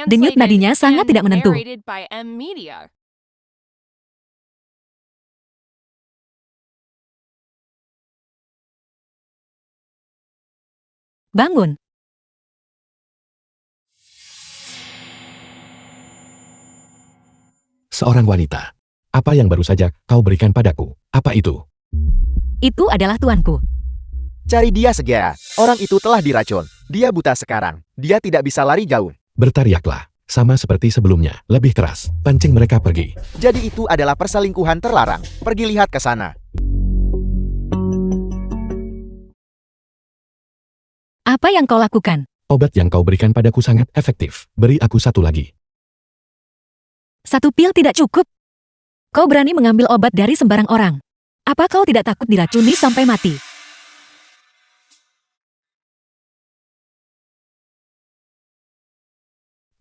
Denyut nadinya sangat tidak menentu. Bangun. Seorang wanita. Apa yang baru saja kau berikan padaku? Apa itu? Itu adalah tuanku. Cari dia segera. Orang itu telah diracun. Dia buta sekarang. Dia tidak bisa lari jauh. Berteriaklah. Sama seperti sebelumnya. Lebih keras. Pancing mereka pergi. Jadi itu adalah perselingkuhan terlarang. Pergi lihat ke sana. Apa yang kau lakukan? Obat yang kau berikan padaku sangat efektif. Beri aku satu lagi. Satu pil tidak cukup. Kau berani mengambil obat dari sembarang orang. Apa kau tidak takut diracuni sampai mati?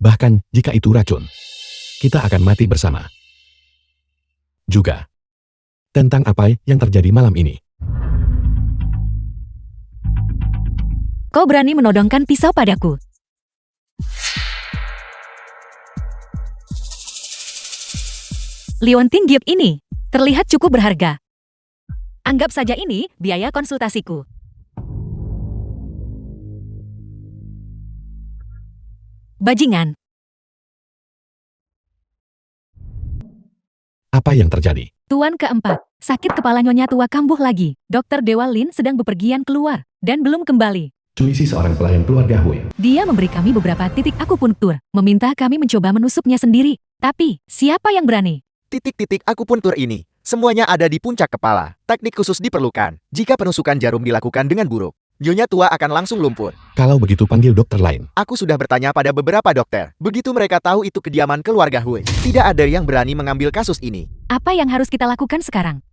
Bahkan jika itu racun, kita akan mati bersama. Juga. Tentang apa yang terjadi malam ini. Kau berani menodongkan pisau padaku. Liontin Giok ini terlihat cukup berharga. Anggap saja ini biaya konsultasiku. Bajingan. Apa yang terjadi? Tuan keempat, sakit kepala Nyonya tua kambuh lagi. Dokter Dewa Lin sedang bepergian keluar dan belum kembali. Cuisi seorang pelayan keluarga Hui. Dia memberi kami beberapa titik akupuntur, meminta kami mencoba menusuknya sendiri. Tapi, siapa yang berani? Titik-titik akupuntur ini, semuanya ada di puncak kepala. Teknik khusus diperlukan. Jika penusukan jarum dilakukan dengan buruk, Nyonya tua akan langsung lumpuh. Kalau begitu panggil dokter lain. Aku sudah bertanya pada beberapa dokter. Begitu mereka tahu itu kediaman keluarga Hui, tidak ada yang berani mengambil kasus ini. Apa yang harus kita lakukan sekarang?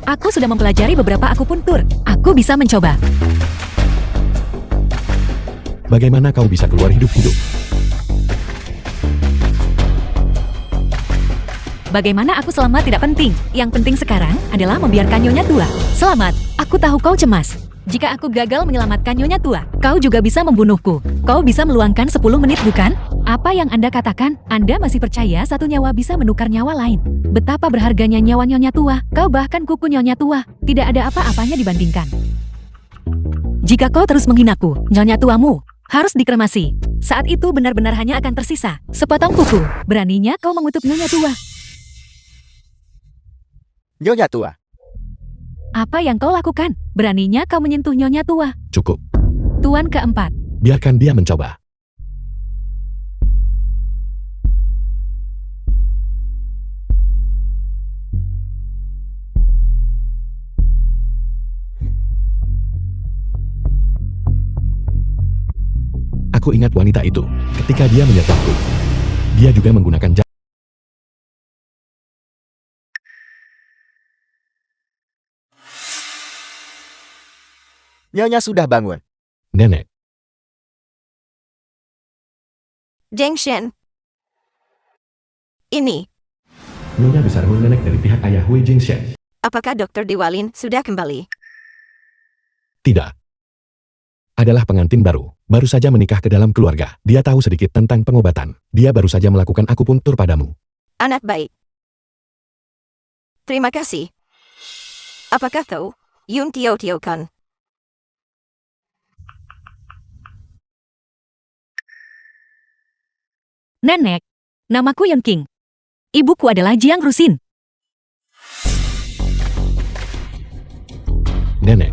Aku sudah mempelajari beberapa akupuntur. Aku bisa mencoba. Bagaimana kau bisa keluar hidup-hidup? Bagaimana aku selamat tidak penting. Yang penting sekarang adalah membiarkan Nyonya tua. Selamat, aku tahu kau cemas. Jika aku gagal menyelamatkan Nyonya tua, kau juga bisa membunuhku. Kau bisa meluangkan 10 menit bukan? Apa yang Anda katakan? Anda masih percaya satu nyawa bisa menukar nyawa lain? Betapa berharganya nyawa Nyonya tua. Kau bahkan kuku Nyonya tua. Tidak ada apa-apanya dibandingkan. Jika kau terus menghinaku, Nyonya tuamu harus dikremasi. Saat itu benar-benar hanya akan tersisa sepotong kuku. Beraninya kau mengutuk Nyonya tua. Nyonya tua. Apa yang kau lakukan? Beraninya kau menyentuh Nyonya tua. Cukup. Tuan keempat. Biarkan dia mencoba. Aku ingat wanita itu. Ketika dia menyergapku, dia juga menggunakan Nyonya sudah bangun. nenek. Zheng Shen. Ini, Nyonya besar Hui nenek dari pihak ayah Hui Jingshen. apakah Dr. Dewalin sudah kembali? Tidak. Adalah pengantin baru. Baru saja menikah ke dalam keluarga. Dia tahu sedikit tentang pengobatan. Dia baru saja melakukan akupuntur padamu. Anak baik. Terima kasih. Apakah tahu, Yun Tio Tio kan? Nenek, namaku Yun King. Ibuku adalah Jiang Rusin. Nenek.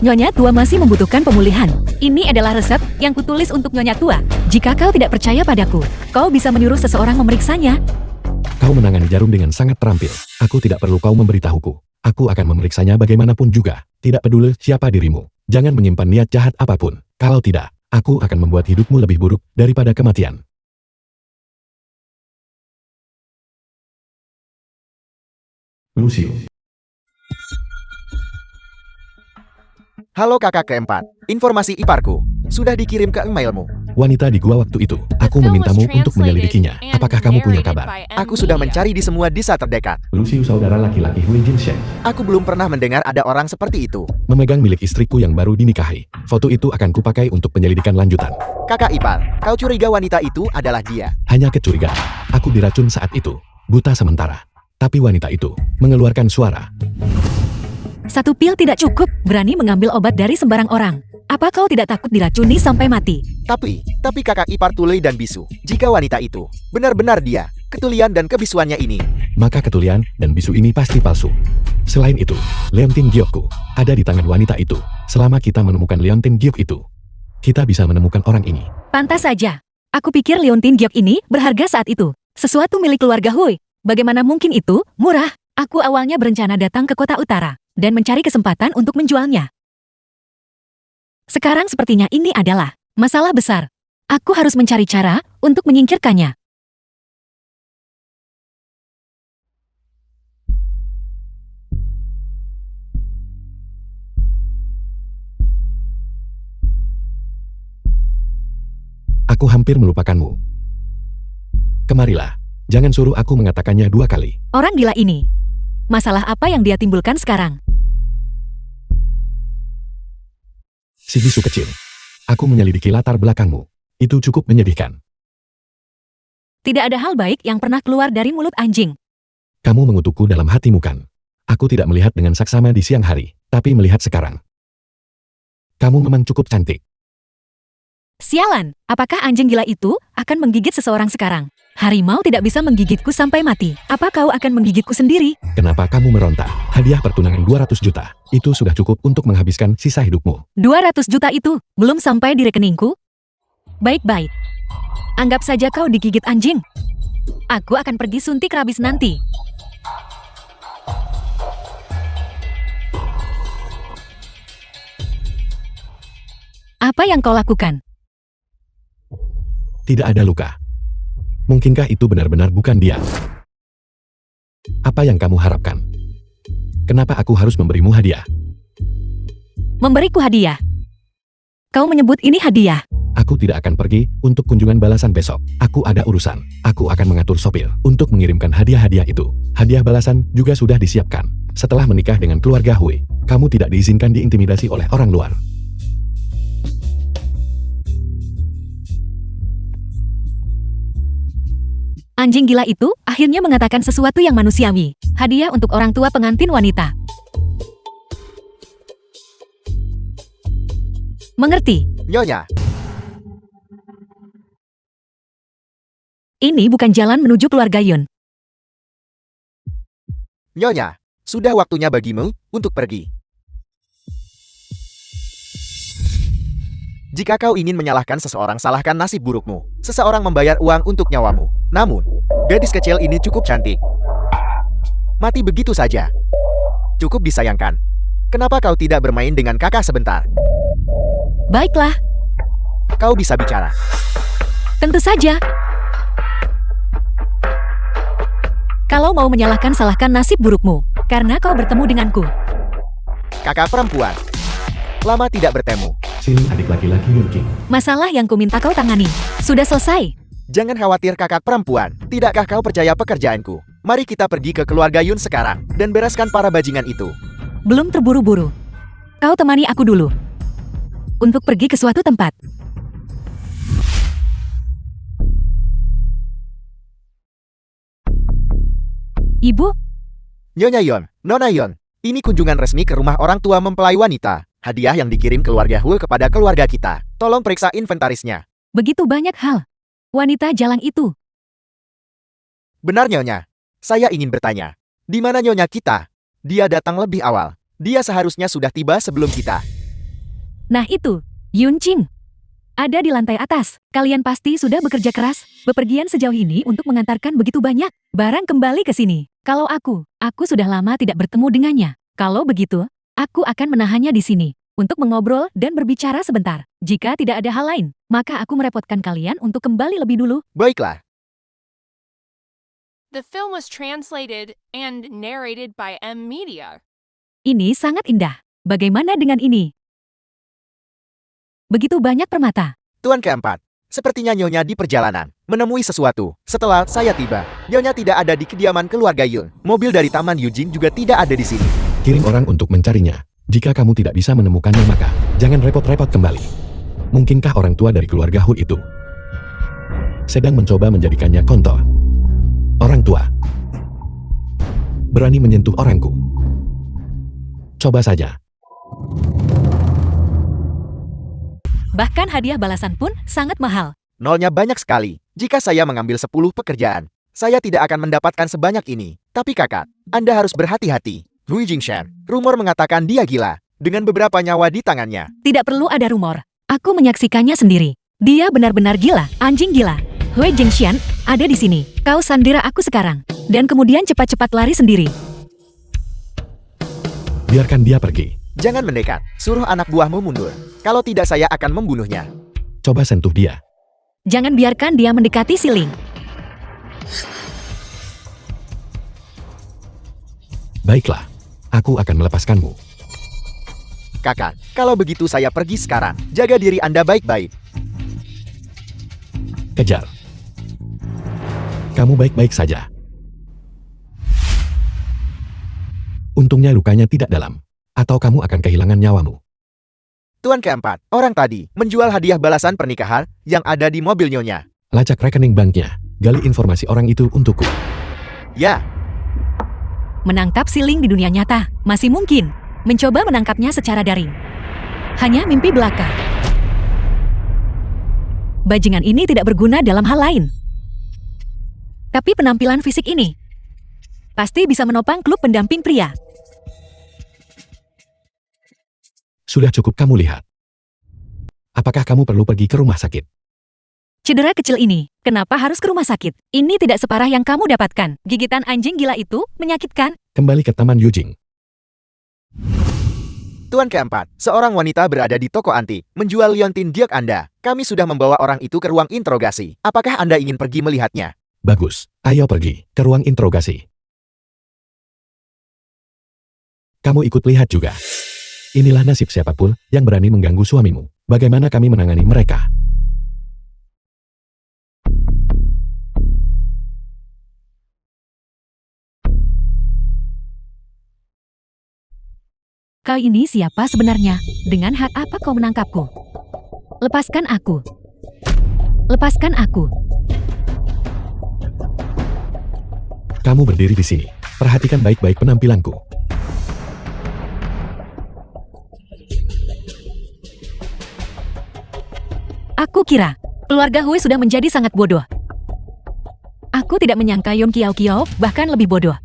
Nyonya tua masih membutuhkan pemulihan. Ini adalah resep yang kutulis untuk Nyonya tua. Jika kau tidak percaya padaku, kau bisa menyuruh seseorang memeriksanya. Kau menangani jarum dengan sangat terampil. Aku tidak perlu kau memberitahuku. Aku akan memeriksanya bagaimanapun juga. Tidak peduli siapa dirimu. Jangan menyimpan niat jahat apapun. Kalau tidak, aku akan membuat hidupmu lebih buruk daripada kematian. Lucio. Halo kakak keempat. Informasi iparku. Sudah dikirim ke emailmu. Wanita di gua waktu itu, aku memintamu untuk menyelidikinya. Apakah kamu punya kabar? Aku sudah mencari di semua desa terdekat. Lucius saudara laki-laki Hui Jinshen. Aku belum pernah mendengar ada orang seperti itu. Memegang milik istriku yang baru dinikahi. Foto itu akan kupakai untuk penyelidikan lanjutan. Kakak ipar, kau curiga wanita itu adalah dia. Hanya kecurigaan. Aku diracun saat itu. Buta sementara. Tapi wanita itu mengeluarkan suara. Satu pil tidak cukup, berani mengambil obat dari sembarang orang. Apa kau tidak takut diracuni sampai mati? Tapi kakak ipar Tulei dan Bisu, jika wanita itu benar-benar dia, ketulian dan kebisuannya ini, Maka ketulian dan bisu ini pasti palsu. Selain itu, Leontin Giokku ada di tangan wanita itu. Selama kita menemukan Leontin Giok itu, kita bisa menemukan orang ini. Pantas saja. Aku pikir Leontin Giok ini berharga saat itu. Sesuatu milik keluarga Hui. Bagaimana mungkin itu murah? Aku awalnya berencana datang ke kota utara dan mencari kesempatan untuk menjualnya. Sekarang sepertinya ini adalah masalah besar. Aku harus mencari cara untuk menyingkirkannya. Aku hampir melupakanmu. Kemarilah. Jangan suruh aku mengatakannya 2 kali. Orang gila ini. Masalah apa yang dia timbulkan sekarang? Si bisu kecil. Aku menyelidiki latar belakangmu. Itu cukup menyedihkan. Tidak ada hal baik yang pernah keluar dari mulut anjing. Kamu mengutukku dalam hatimu kan? Aku tidak melihat dengan saksama di siang hari, tapi melihat sekarang. Kamu memang cukup cantik. Sialan, apakah anjing gila itu akan menggigit seseorang sekarang? Harimau tidak bisa menggigitku sampai mati. Apa kau akan menggigitku sendiri? Kenapa kamu meronta? Hadiah pertunangan 200 juta. Itu sudah cukup untuk menghabiskan sisa hidupmu. 200 juta itu belum sampai di rekeningku? Baik-baik. Anggap saja kau digigit anjing. Aku akan pergi suntik rabis nanti. Apa yang kau lakukan? Tidak ada luka. Mungkinkah itu benar-benar bukan dia? Apa yang kamu harapkan? Kenapa aku harus memberimu hadiah? Memberiku hadiah. Kau menyebut ini hadiah. Aku tidak akan pergi untuk kunjungan balasan besok. Aku ada urusan. Aku akan mengatur sopir untuk mengirimkan hadiah-hadiah itu. Hadiah balasan juga sudah disiapkan. Setelah menikah dengan keluarga Hui, kamu tidak diizinkan diintimidasi oleh orang luar. Anjing gila itu akhirnya mengatakan sesuatu yang manusiawi. Hadiah untuk orang tua pengantin wanita. Mengerti? Nyonya. Ini bukan jalan menuju keluarga Yun. Nyonya, sudah waktunya bagimu untuk pergi. Jika kau ingin menyalahkan seseorang, salahkan nasib burukmu. Seseorang membayar uang untuk nyawamu. Namun, gadis kecil ini cukup cantik. Mati begitu saja. Cukup disayangkan. Kenapa kau tidak bermain dengan kakak sebentar? Baiklah, Kau bisa bicara. tentu saja. Kalau mau menyalahkan, salahkan nasib burukmu. Karena kau bertemu denganku. Kakak perempuan. Lama tidak bertemu. Sini adik laki-laki Yun King. Masalah yang kuminta kau tangani. Sudah selesai. Jangan khawatir kakak perempuan. Tidakkah kau percaya pekerjaanku? Mari kita pergi ke keluarga Yun sekarang dan bereskan para bajingan itu. Belum terburu-buru. Kau temani aku dulu. Untuk pergi ke suatu tempat. Ibu, Nyonya Yon, Nona Yon, ini kunjungan resmi ke rumah orang tua mempelai wanita. Hadiah yang dikirim keluarga Hu kepada keluarga kita. Tolong periksa inventarisnya. begitu banyak hal. Wanita jalang itu. Benar Nyonya. Saya ingin bertanya. Di mana Nyonya kita? Dia datang lebih awal. Dia seharusnya sudah tiba sebelum kita. Nah itu, Yun Ching. Ada di lantai atas. Kalian pasti sudah bekerja keras, bepergian sejauh ini untuk mengantarkan begitu banyak barang kembali ke sini. Kalau aku sudah lama tidak bertemu dengannya. Kalau begitu, aku akan menahannya di sini untuk mengobrol dan berbicara sebentar. Jika tidak ada hal lain, maka aku merepotkan kalian untuk kembali lebih dulu. Baiklah. The film was translated and narrated by M Media. Ini sangat indah. Bagaimana dengan ini? Begitu banyak permata. Tuan keempat, sepertinya Nyonya di perjalanan menemui sesuatu. Setelah saya tiba, Nyonya tidak ada di kediaman keluarga Yun. Mobil dari Taman Yujing juga tidak ada di sini. Kirim orang untuk mencarinya. Jika kamu tidak bisa menemukannya maka, jangan repot-repot kembali. Mungkinkah orang tua dari keluarga Hu itu sedang mencoba menjadikannya konto? Orang tua berani menyentuh orangku. Coba saja. Bahkan hadiah balasan pun sangat mahal. Nolnya banyak sekali. Jika saya mengambil 10 pekerjaan, saya tidak akan mendapatkan sebanyak ini. Tapi kakak, Anda harus berhati-hati. Hui Jingshan, rumor mengatakan dia gila, dengan beberapa nyawa di tangannya. Tidak perlu ada rumor. Aku menyaksikannya sendiri. Dia benar-benar gila, anjing gila. Hui Jingshan, ada di sini. Kau sandera aku sekarang. Dan kemudian cepat-cepat lari sendiri. Biarkan dia pergi. Jangan mendekat, suruh anak buahmu mundur. Kalau tidak saya akan membunuhnya. Coba sentuh dia. Jangan biarkan dia mendekati Si Ling. Baiklah, aku akan melepaskanmu. Kakak, kalau begitu saya pergi sekarang. Jaga diri Anda baik-baik. Kejar. Kamu baik-baik saja. Untungnya lukanya tidak dalam. Atau kamu akan kehilangan nyawamu. Tuan keempat, orang tadi menjual hadiah balasan pernikahan yang ada di mobil Nyonya. Lacak rekening banknya. Gali informasi orang itu untukku. Ya, Menangkap Si Ling di dunia nyata masih mungkin. Mencoba menangkapnya secara daring hanya mimpi belaka. Bajingan ini tidak berguna dalam hal lain. Tapi penampilan fisik ini pasti bisa menopang klub pendamping pria. Sudah cukup kamu lihat. Apakah kamu perlu pergi ke rumah sakit? Cedera kecil ini, kenapa harus ke rumah sakit? Ini tidak separah yang kamu dapatkan. Gigitan anjing gila itu menyakitkan. Kembali ke Taman Yujing. Tuan keempat, seorang wanita berada di toko antik, menjual liontin giok Anda. Kami sudah membawa orang itu ke ruang interogasi. Apakah Anda ingin pergi melihatnya? Bagus, ayo pergi ke ruang interogasi. Kamu ikut lihat juga. Inilah nasib siapapun yang berani mengganggu suamimu. Bagaimana kami menangani mereka? Kau ini siapa sebenarnya? Dengan hak apa kau menangkapku? Lepaskan aku. Lepaskan aku. Kamu berdiri di sini. Perhatikan baik-baik penampilanku. Aku kira keluarga Hui sudah menjadi sangat bodoh. Aku tidak menyangka Yon Kiao Kiao bahkan lebih bodoh.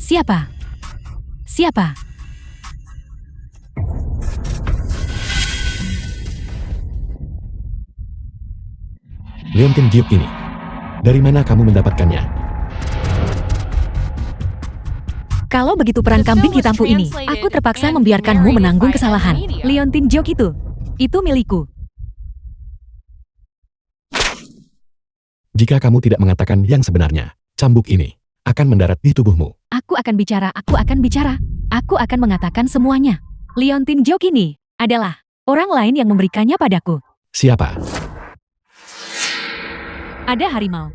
Siapa? Siapa? Liontin giok ini. Dari mana kamu mendapatkannya? Kalau begitu perang kambing hitamku ini, aku terpaksa membiarkanmu menanggung kesalahan. Liontin Giok itu milikku. Jika kamu tidak mengatakan yang sebenarnya, cambuk ini akan mendarat di tubuhmu. Aku akan bicara, aku akan bicara. Aku akan mengatakan semuanya. Liontin Giok ini adalah orang lain yang memberikannya padaku. Siapa? Ada harimau.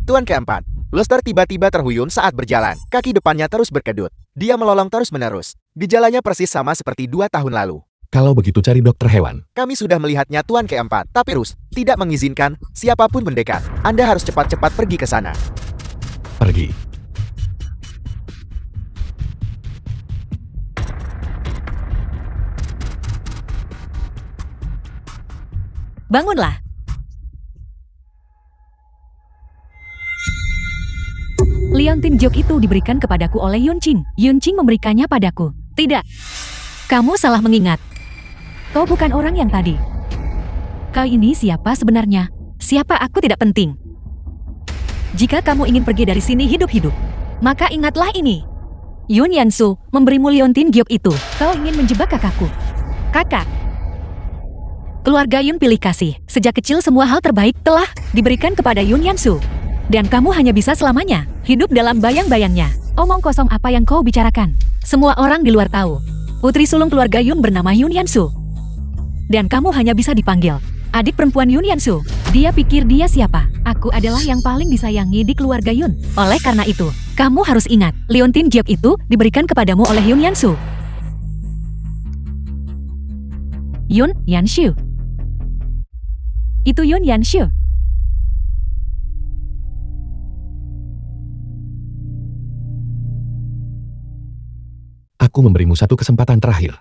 Tuan keempat, Lester tiba-tiba terhuyun saat berjalan. Kaki depannya terus berkedut. Dia melolong terus-menerus. Gejalanya persis sama seperti 2 tahun lalu. Kalau begitu cari dokter hewan. Kami sudah melihatnya Tuan keempat, tapi Rus tidak mengizinkan siapapun mendekat. Anda harus cepat-cepat pergi ke sana. Pergi. Bangunlah. Liontin Giok itu diberikan kepadaku oleh Yun Qing. Yun Qing memberikannya padaku. Tidak. Kamu salah mengingat. Kau bukan orang yang tadi. Kau ini siapa sebenarnya? Siapa aku tidak penting. Jika kamu ingin pergi dari sini hidup-hidup, maka ingatlah ini. Yun Yansu memberimu Liontin Giok itu. Kau ingin menjebak kakakku. Kakak. Keluarga Yun pilih kasih. Sejak kecil semua hal terbaik telah diberikan kepada Yun Yansu. Dan kamu hanya bisa selamanya hidup dalam bayang-bayangnya. Omong kosong apa yang kau bicarakan? Semua orang di luar tahu. Putri sulung keluarga Yun bernama Yun Yansu. Dan kamu hanya bisa dipanggil adik perempuan Yun Yansu. Dia pikir dia siapa? Aku adalah yang paling disayangi di keluarga Yun. Oleh karena itu, kamu harus ingat, liontin Jiok itu diberikan kepadamu oleh Yun Yansu. Yun Yanshu. Itu Yun Yanshu. Aku memberimu satu kesempatan terakhir.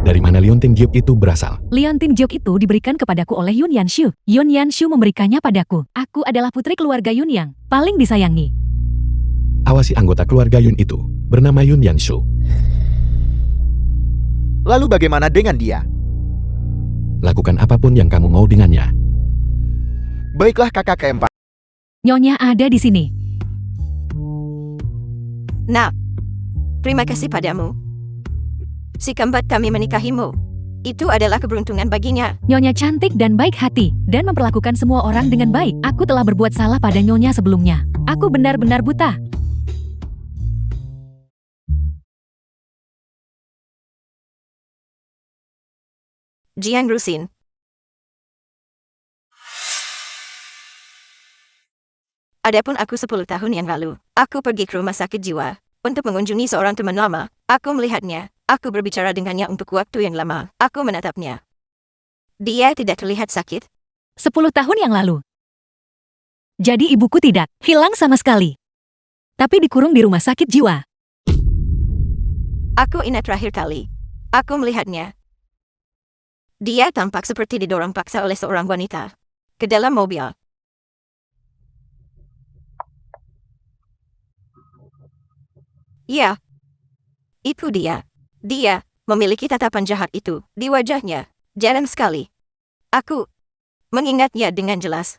Dari mana liontin giok itu berasal? Liontin Jiok itu diberikan kepadaku oleh Yun Yanshu. Yun Yanshu memberikannya padaku. Aku adalah putri keluarga Yun yang paling disayangi. Awasi anggota keluarga Yun itu, bernama Yun Yanshu. Lalu bagaimana dengan dia? Lakukan apapun yang kamu mau dengannya. Baiklah kakak keempat. Nyonya ada di sini. Nah, terima kasih padamu. Si kembat kami menikahimu. Itu adalah keberuntungan baginya. Nyonya cantik dan baik hati, dan memperlakukan semua orang dengan baik. Aku telah berbuat salah pada Nyonya sebelumnya. Aku benar-benar buta. Jiang Rusin. Adapun aku 10 tahun yang lalu, aku pergi ke rumah sakit jiwa untuk mengunjungi seorang teman lama. Aku melihatnya. Aku berbicara dengannya untuk waktu yang lama. Aku menatapnya. Dia tidak terlihat sakit. 10 tahun yang lalu. Jadi ibuku tidak hilang sama sekali. Tapi dikurung di rumah sakit jiwa. Aku ingat terakhir kali. Aku melihatnya. Dia tampak seperti didorong paksa oleh seorang wanita ke dalam mobil. Ya, itu dia. Dia memiliki tatapan jahat itu di wajahnya. Jarang sekali aku mengingatnya dengan jelas.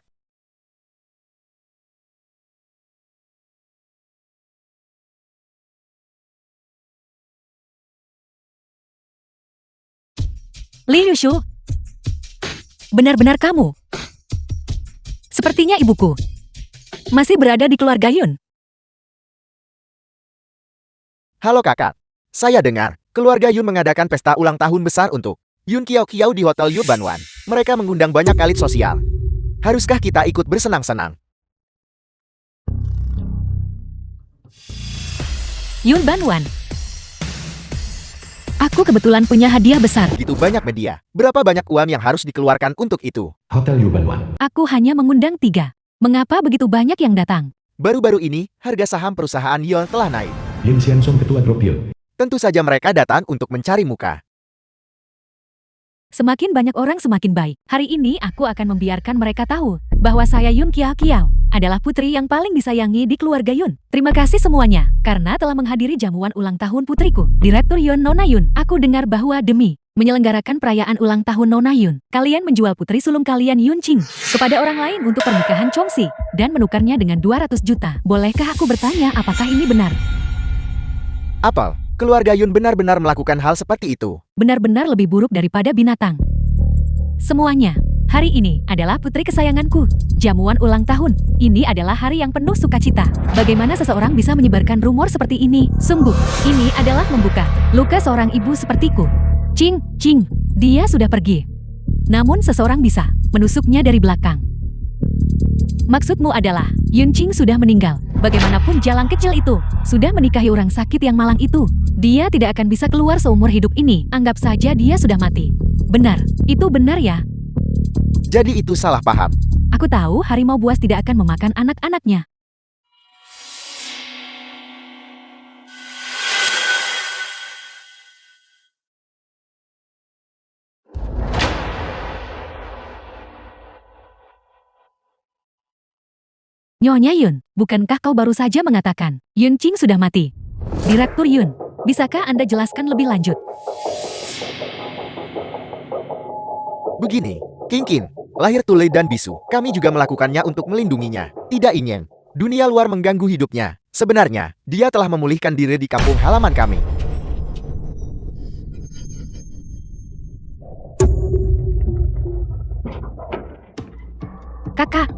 Li Yushu, benar-benar kamu. Sepertinya ibuku masih berada di keluarga Yun. Halo kakak. Saya dengar, keluarga Yun mengadakan pesta ulang tahun besar untuk Yun Kiao Kiao di Hotel Yu Banwan. Mereka mengundang banyak elit sosial. Haruskah kita ikut bersenang-senang? Yun Banwan. Aku kebetulan punya hadiah besar. Begitu banyak media. Berapa banyak uang yang harus dikeluarkan untuk itu? Hotel Yu Banwan. Aku hanya mengundang 3. Mengapa begitu banyak yang datang? Baru-baru ini, harga saham perusahaan Yon telah naik. Lin Xiansong ketua grup Yun. Tentu saja mereka datang untuk mencari muka. Semakin banyak orang semakin baik. Hari ini aku akan membiarkan mereka tahu bahwa saya Yun Kiao Kiao adalah putri yang paling disayangi di keluarga Yun. Terima kasih semuanya karena telah menghadiri jamuan ulang tahun putriku, Direktur Yun Nona Yun. Aku dengar bahwa demi menyelenggarakan perayaan ulang tahun Nona Yun, kalian menjual putri sulung kalian Yun Qing kepada orang lain untuk pernikahan Chongxi dan menukarnya dengan 200 juta. Bolehkah aku bertanya apakah ini benar? Apel, keluarga Yun benar-benar melakukan hal seperti itu. Benar-benar lebih buruk daripada binatang. Semuanya, hari ini adalah putri kesayanganku. Jamuan ulang tahun. Ini adalah hari yang penuh sukacita. Bagaimana seseorang bisa menyebarkan rumor seperti ini? Sungguh, ini adalah membuka luka seorang ibu sepertiku. Qing, dia sudah pergi. Namun seseorang bisa menusuknya dari belakang. Maksudmu adalah, Yun Qing sudah meninggal. Bagaimanapun jalan kecil itu sudah menikahi orang sakit yang malang itu. Dia tidak akan bisa keluar seumur hidup ini. Anggap saja dia sudah mati. Benar, itu benar ya. Jadi itu salah paham. Aku tahu harimau buas tidak akan memakan anak-anaknya. Nyonya Yun, bukankah kau baru saja mengatakan Yun Qing sudah mati? Direktur Yun, bisakah Anda jelaskan lebih lanjut? Begini, King, lahir tuli dan bisu. Kami juga melakukannya untuk melindunginya. Tidak ingin dunia luar mengganggu hidupnya. Sebenarnya, dia telah memulihkan diri di kampung halaman kami. Kakak,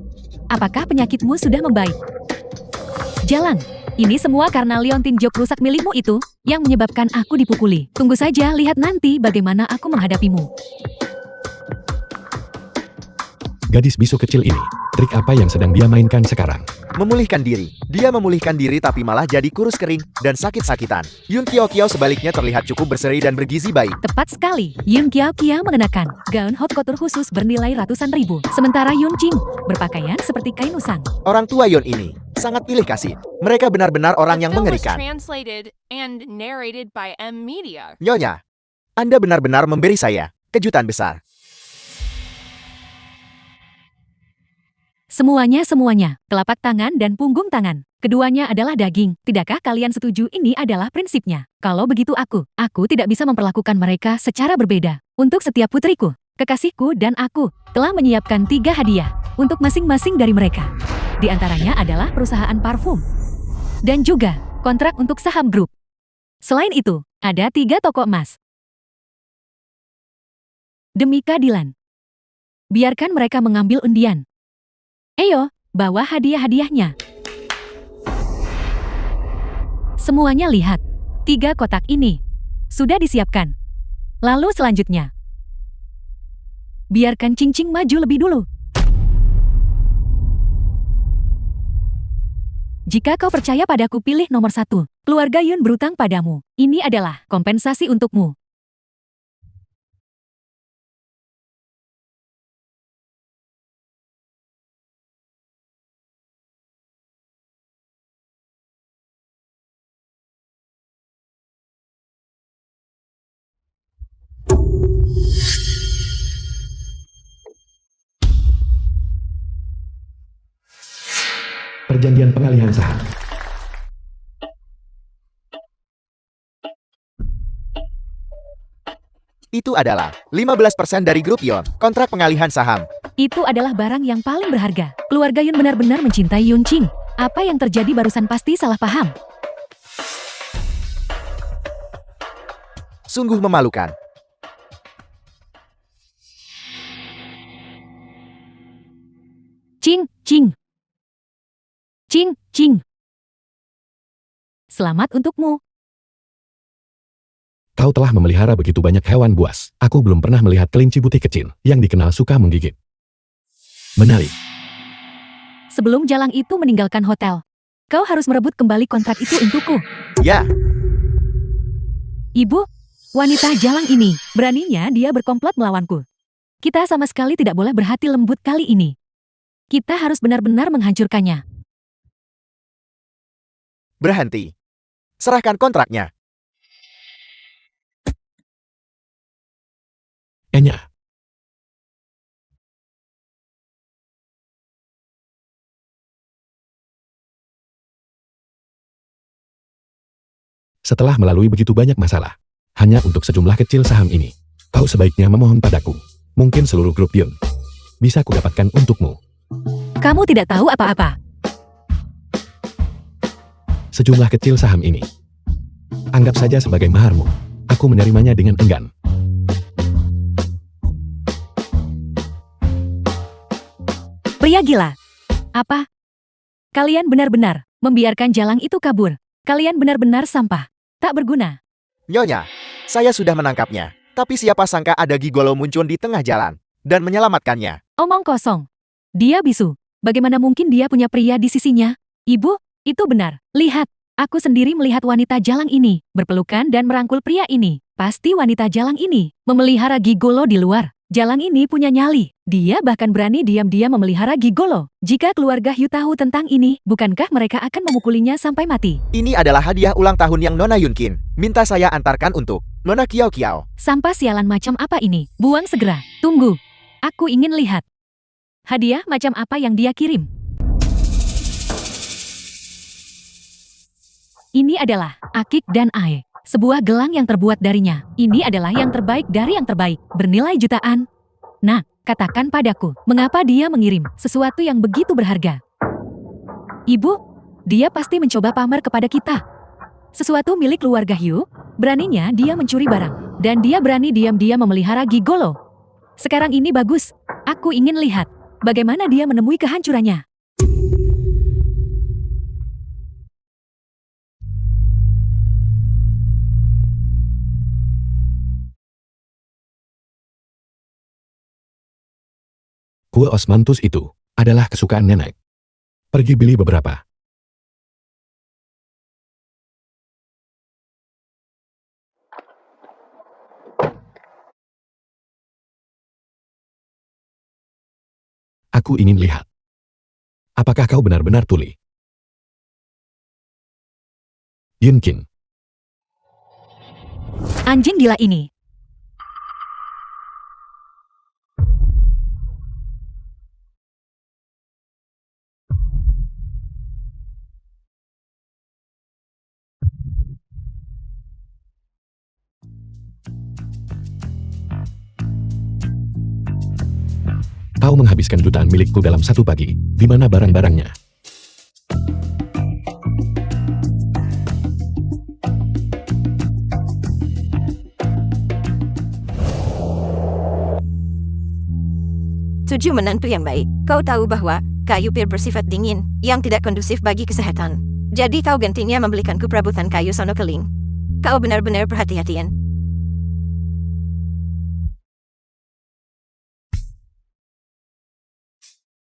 apakah penyakitmu sudah membaik? Jalang, ini semua karena liontin jok rusak milikmu itu, yang menyebabkan aku dipukuli. Tunggu saja, lihat nanti bagaimana aku menghadapimu. Gadis bisu kecil ini, trik apa yang sedang dia mainkan sekarang? Memulihkan diri. Dia memulihkan diri tapi malah jadi kurus kering dan sakit-sakitan. Yun Kiao Kiao sebaliknya terlihat cukup berseri dan bergizi baik. Tepat sekali, Yun Kiao Kiao mengenakan gaun haute couture khusus bernilai ratusan ribu. Sementara Yun Jing berpakaian seperti kain usang. Orang tua Yun ini sangat pilih kasih. Mereka benar-benar orang yang The film was mengerikan. translated and narrated by M Media. Nyonya, Anda benar-benar memberi saya kejutan besar. Semuanya, telapak tangan dan punggung tangan. Keduanya adalah daging. Tidakkah kalian setuju ini adalah prinsipnya? Kalau begitu aku tidak bisa memperlakukan mereka secara berbeda. Untuk setiap putriku, kekasihku dan aku telah menyiapkan 3 hadiah untuk masing-masing dari mereka. Di antaranya adalah perusahaan parfum. Dan juga kontrak untuk saham grup. Selain itu, ada 3 toko emas. Demi keadilan, biarkan mereka mengambil undian. Ayo, bawa hadiah-hadiahnya. Semuanya lihat. 3 kotak ini sudah disiapkan. Lalu selanjutnya, biarkan Cing-Cing maju lebih dulu. Jika kau percaya padaku, pilih nomor 1. Keluarga Yun berutang padamu. Ini adalah kompensasi untukmu. Perjanjian pengalihan saham. Itu adalah 15% dari grup Yon, kontrak pengalihan saham. Itu adalah barang yang paling berharga. Keluarga Yun benar-benar mencintai Yun Qing. Apa yang terjadi barusan pasti salah paham. Sungguh memalukan. Cing. Selamat untukmu. Kau telah memelihara begitu banyak hewan buas. Aku belum pernah melihat kelinci putih kecil yang dikenal suka menggigit. Menarik. Sebelum Jalang itu meninggalkan hotel, kau harus merebut kembali kontrak itu untukku. Ya, Ibu, wanita Jalang ini, beraninya dia berkomplot melawanku. Kita sama sekali tidak boleh berhati lembut kali ini. Kita harus benar-benar menghancurkannya. berhenti. Serahkan kontraknya. Enya. Setelah melalui begitu banyak masalah, hanya untuk sejumlah kecil saham ini, kau sebaiknya memohon padaku. Mungkin seluruh grup Yun bisa kudapatkan untukmu. Kamu tidak tahu apa-apa. Sejumlah kecil saham ini, anggap saja sebagai maharmu. Aku menerimanya dengan enggan. Pria gila. Apa? Kalian benar-benar membiarkan Jalang itu kabur. Kalian benar-benar sampah. Tak berguna. Nyonya, saya sudah menangkapnya. Tapi siapa sangka ada gigolo muncul di tengah jalan dan menyelamatkannya. Omong kosong. Dia bisu. Bagaimana mungkin dia punya pria di sisinya? Ibu, itu benar. Lihat, aku sendiri melihat wanita Jalang ini berpelukan dan merangkul pria ini. Pasti wanita Jalang ini memelihara gigolo di luar. Jalang ini punya nyali. Dia bahkan berani diam-diam memelihara gigolo. Jika keluarga Hyu tahu tentang ini, bukankah mereka akan memukulinya sampai mati? Ini adalah hadiah ulang tahun yang Nona Yunkin minta saya antarkan untuk Nona Kiao Kiao. Sampah sialan macam apa ini? Buang segera. Tunggu. Aku ingin lihat. Hadiah macam apa yang dia kirim? Ini adalah akik dan ae. Sebuah gelang yang terbuat darinya. Ini adalah yang terbaik dari yang terbaik. Bernilai jutaan. Nah, katakan padaku, mengapa dia mengirim sesuatu yang begitu berharga? Ibu, dia pasti mencoba pamer kepada kita. Sesuatu milik keluarga Hyu, beraninya dia mencuri barang. Dan dia berani diam-diam memelihara gigolo. Sekarang ini bagus. Aku ingin lihat bagaimana dia menemui kehancurannya. Kue osmanthus itu adalah kesukaan nenek. Pergi beli beberapa. Aku ingin lihat. Apakah kau benar-benar tuli? Yunkin, Anjing gila ini. kau menghabiskan jutaan milikku dalam satu pagi. Di mana barang-barangnya? Tujuh menantu yang baik. Kau tahu bahwa kayu pir bersifat dingin, yang tidak kondusif bagi kesehatan. Jadi kau gantinya membelikanku perabotan kayu sono keling. Kau benar-benar perhati-hatian.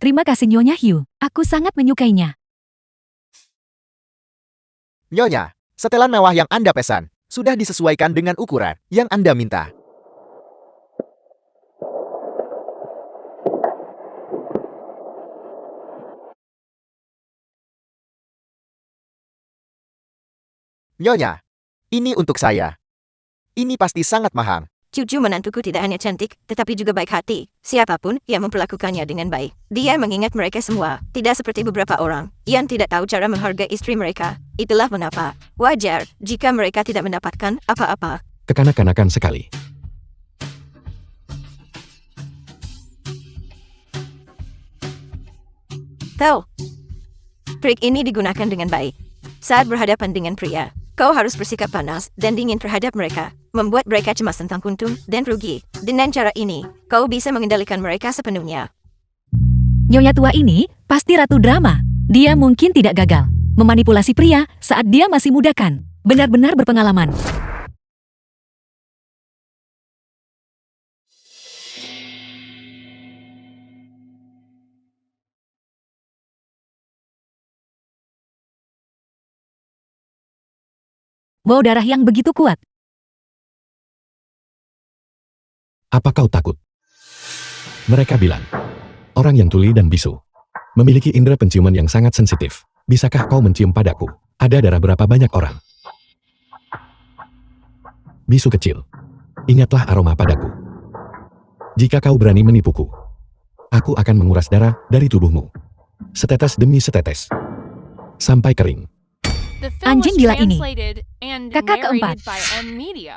Terima kasih Nyonya Hugh, aku sangat menyukainya. Nyonya, setelan mewah yang Anda pesan sudah disesuaikan dengan ukuran yang Anda minta. Nyonya, ini untuk saya. Ini pasti sangat mahal. Cucu menantuku tidak hanya cantik, tetapi juga baik hati. Siapapun yang memperlakukannya dengan baik, dia mengingat mereka semua. Tidak seperti beberapa orang yang tidak tahu cara menghargai istri mereka. Itulah mengapa wajar jika mereka tidak mendapatkan apa-apa. Kekanak-kanakan sekali. Tahu, trik ini digunakan dengan baik. Saat berhadapan dengan pria, kau harus bersikap panas dan dingin terhadap mereka, membuat mereka cemas tentang untung dan rugi. Dengan cara ini, kau bisa mengendalikan mereka sepenuhnya. Nyonya tua ini pasti ratu drama. Dia mungkin tidak gagal memanipulasi pria saat dia masih muda kan. Benar-benar berpengalaman. Bau darah yang begitu kuat. Apa kau takut? Mereka bilang, orang yang tuli dan bisu memiliki indera penciuman yang sangat sensitif. Bisakah kau mencium padaku? Ada darah berapa banyak orang? Bisu kecil, ingatlah aroma padaku. Jika kau berani menipuku, aku akan menguras darah dari tubuhmu. Setetes demi setetes. Sampai kering. The film Anjing was gila ini. translated and Kakak keempat. narrated by M Media.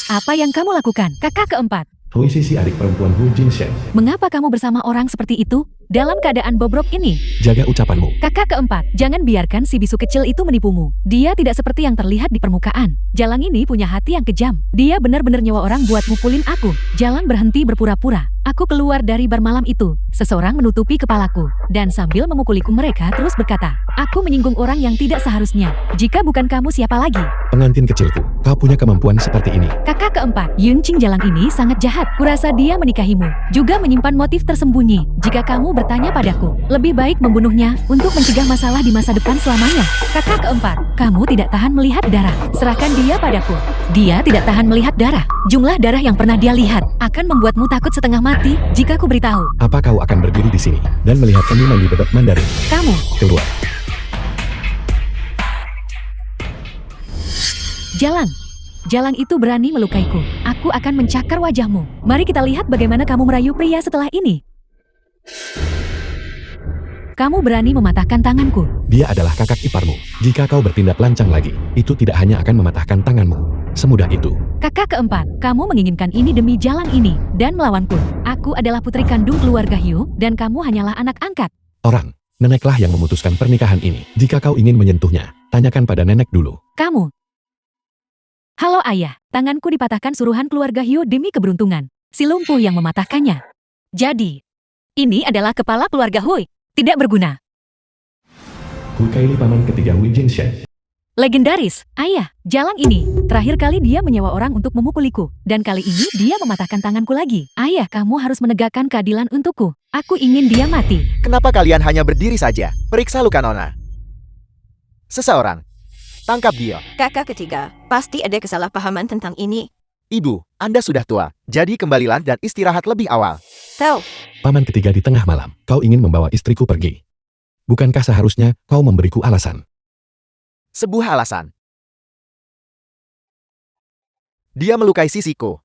Apa yang kamu lakukan? Kakak keempat. Puisi si adik perempuan Hu Jinshen. Mengapa kamu bersama orang seperti itu? Dalam keadaan bobrok ini. Jaga ucapanmu. Kakak keempat, jangan biarkan si bisu kecil itu menipumu. Dia tidak seperti yang terlihat di permukaan. Jalang ini punya hati yang kejam. Dia benar-benar nyewa orang buat mukulin aku. Jalang berhenti berpura-pura. Aku keluar dari bar malam itu. Seseorang menutupi kepalaku. Dan sambil memukuliku mereka terus berkata, aku menyinggung orang yang tidak seharusnya. Jika bukan kamu siapa lagi? Pengantin kecilku, kau punya kemampuan seperti ini. Kakak keempat, Yunqing Jalang ini sangat jahat. Kurasa dia menikahimu. Juga menyimpan motif tersembunyi. Jika kamu bertanya padaku, lebih baik membunuhnya untuk mencegah masalah di masa depan selamanya. Kakak keempat, kamu tidak tahan melihat darah. Serahkan dia padaku. Dia tidak tahan melihat darah. Jumlah darah yang pernah dia lihat akan membuatmu takut setengah mati jika ku beritahu. Apa kau akan berdiri di sini dan melihat kami mandi bebek Mandarin? Kamu, Keluar. Jalang. Jalang itu berani melukaiku. Aku akan mencakar wajahmu. Mari kita lihat bagaimana kamu merayu pria setelah ini. Kamu berani mematahkan tanganku. Dia adalah kakak iparmu. Jika kau bertindak lancang lagi, itu tidak hanya akan mematahkan tanganmu. Semudah itu. Kakak keempat, kamu menginginkan ini demi Jalang ini dan melawanku. Aku adalah putri kandung keluarga Hugh dan kamu hanyalah anak angkat. Orang, neneklah yang memutuskan pernikahan ini. Jika kau ingin menyentuhnya, tanyakan pada nenek dulu. Kamu. Halo ayah, tanganku dipatahkan suruhan keluarga Hugh demi keberuntungan. Si lumpuh yang mematahkannya. Jadi, ini adalah kepala keluarga Hui. Tidak berguna. Hu Kaili paman ketiga Hu Jinshen. Legendaris, ayah, jalang ini. Terakhir kali dia menyewa orang untuk memukuliku. Dan kali ini dia mematahkan tanganku lagi. Ayah, kamu harus menegakkan keadilan untukku. Aku ingin dia mati. Kenapa kalian hanya berdiri saja? Periksa luka Nona. Seseorang. Tangkap dia. Kakak ketiga, pasti ada kesalahpahaman tentang ini. Ibu, Anda sudah tua. Jadi kembalilah dan istirahat lebih awal. Tahu, Paman ketiga di tengah malam. Kau ingin membawa istriku pergi. Bukankah seharusnya kau memberiku alasan? Sebuah alasan. Dia melukai sisiku.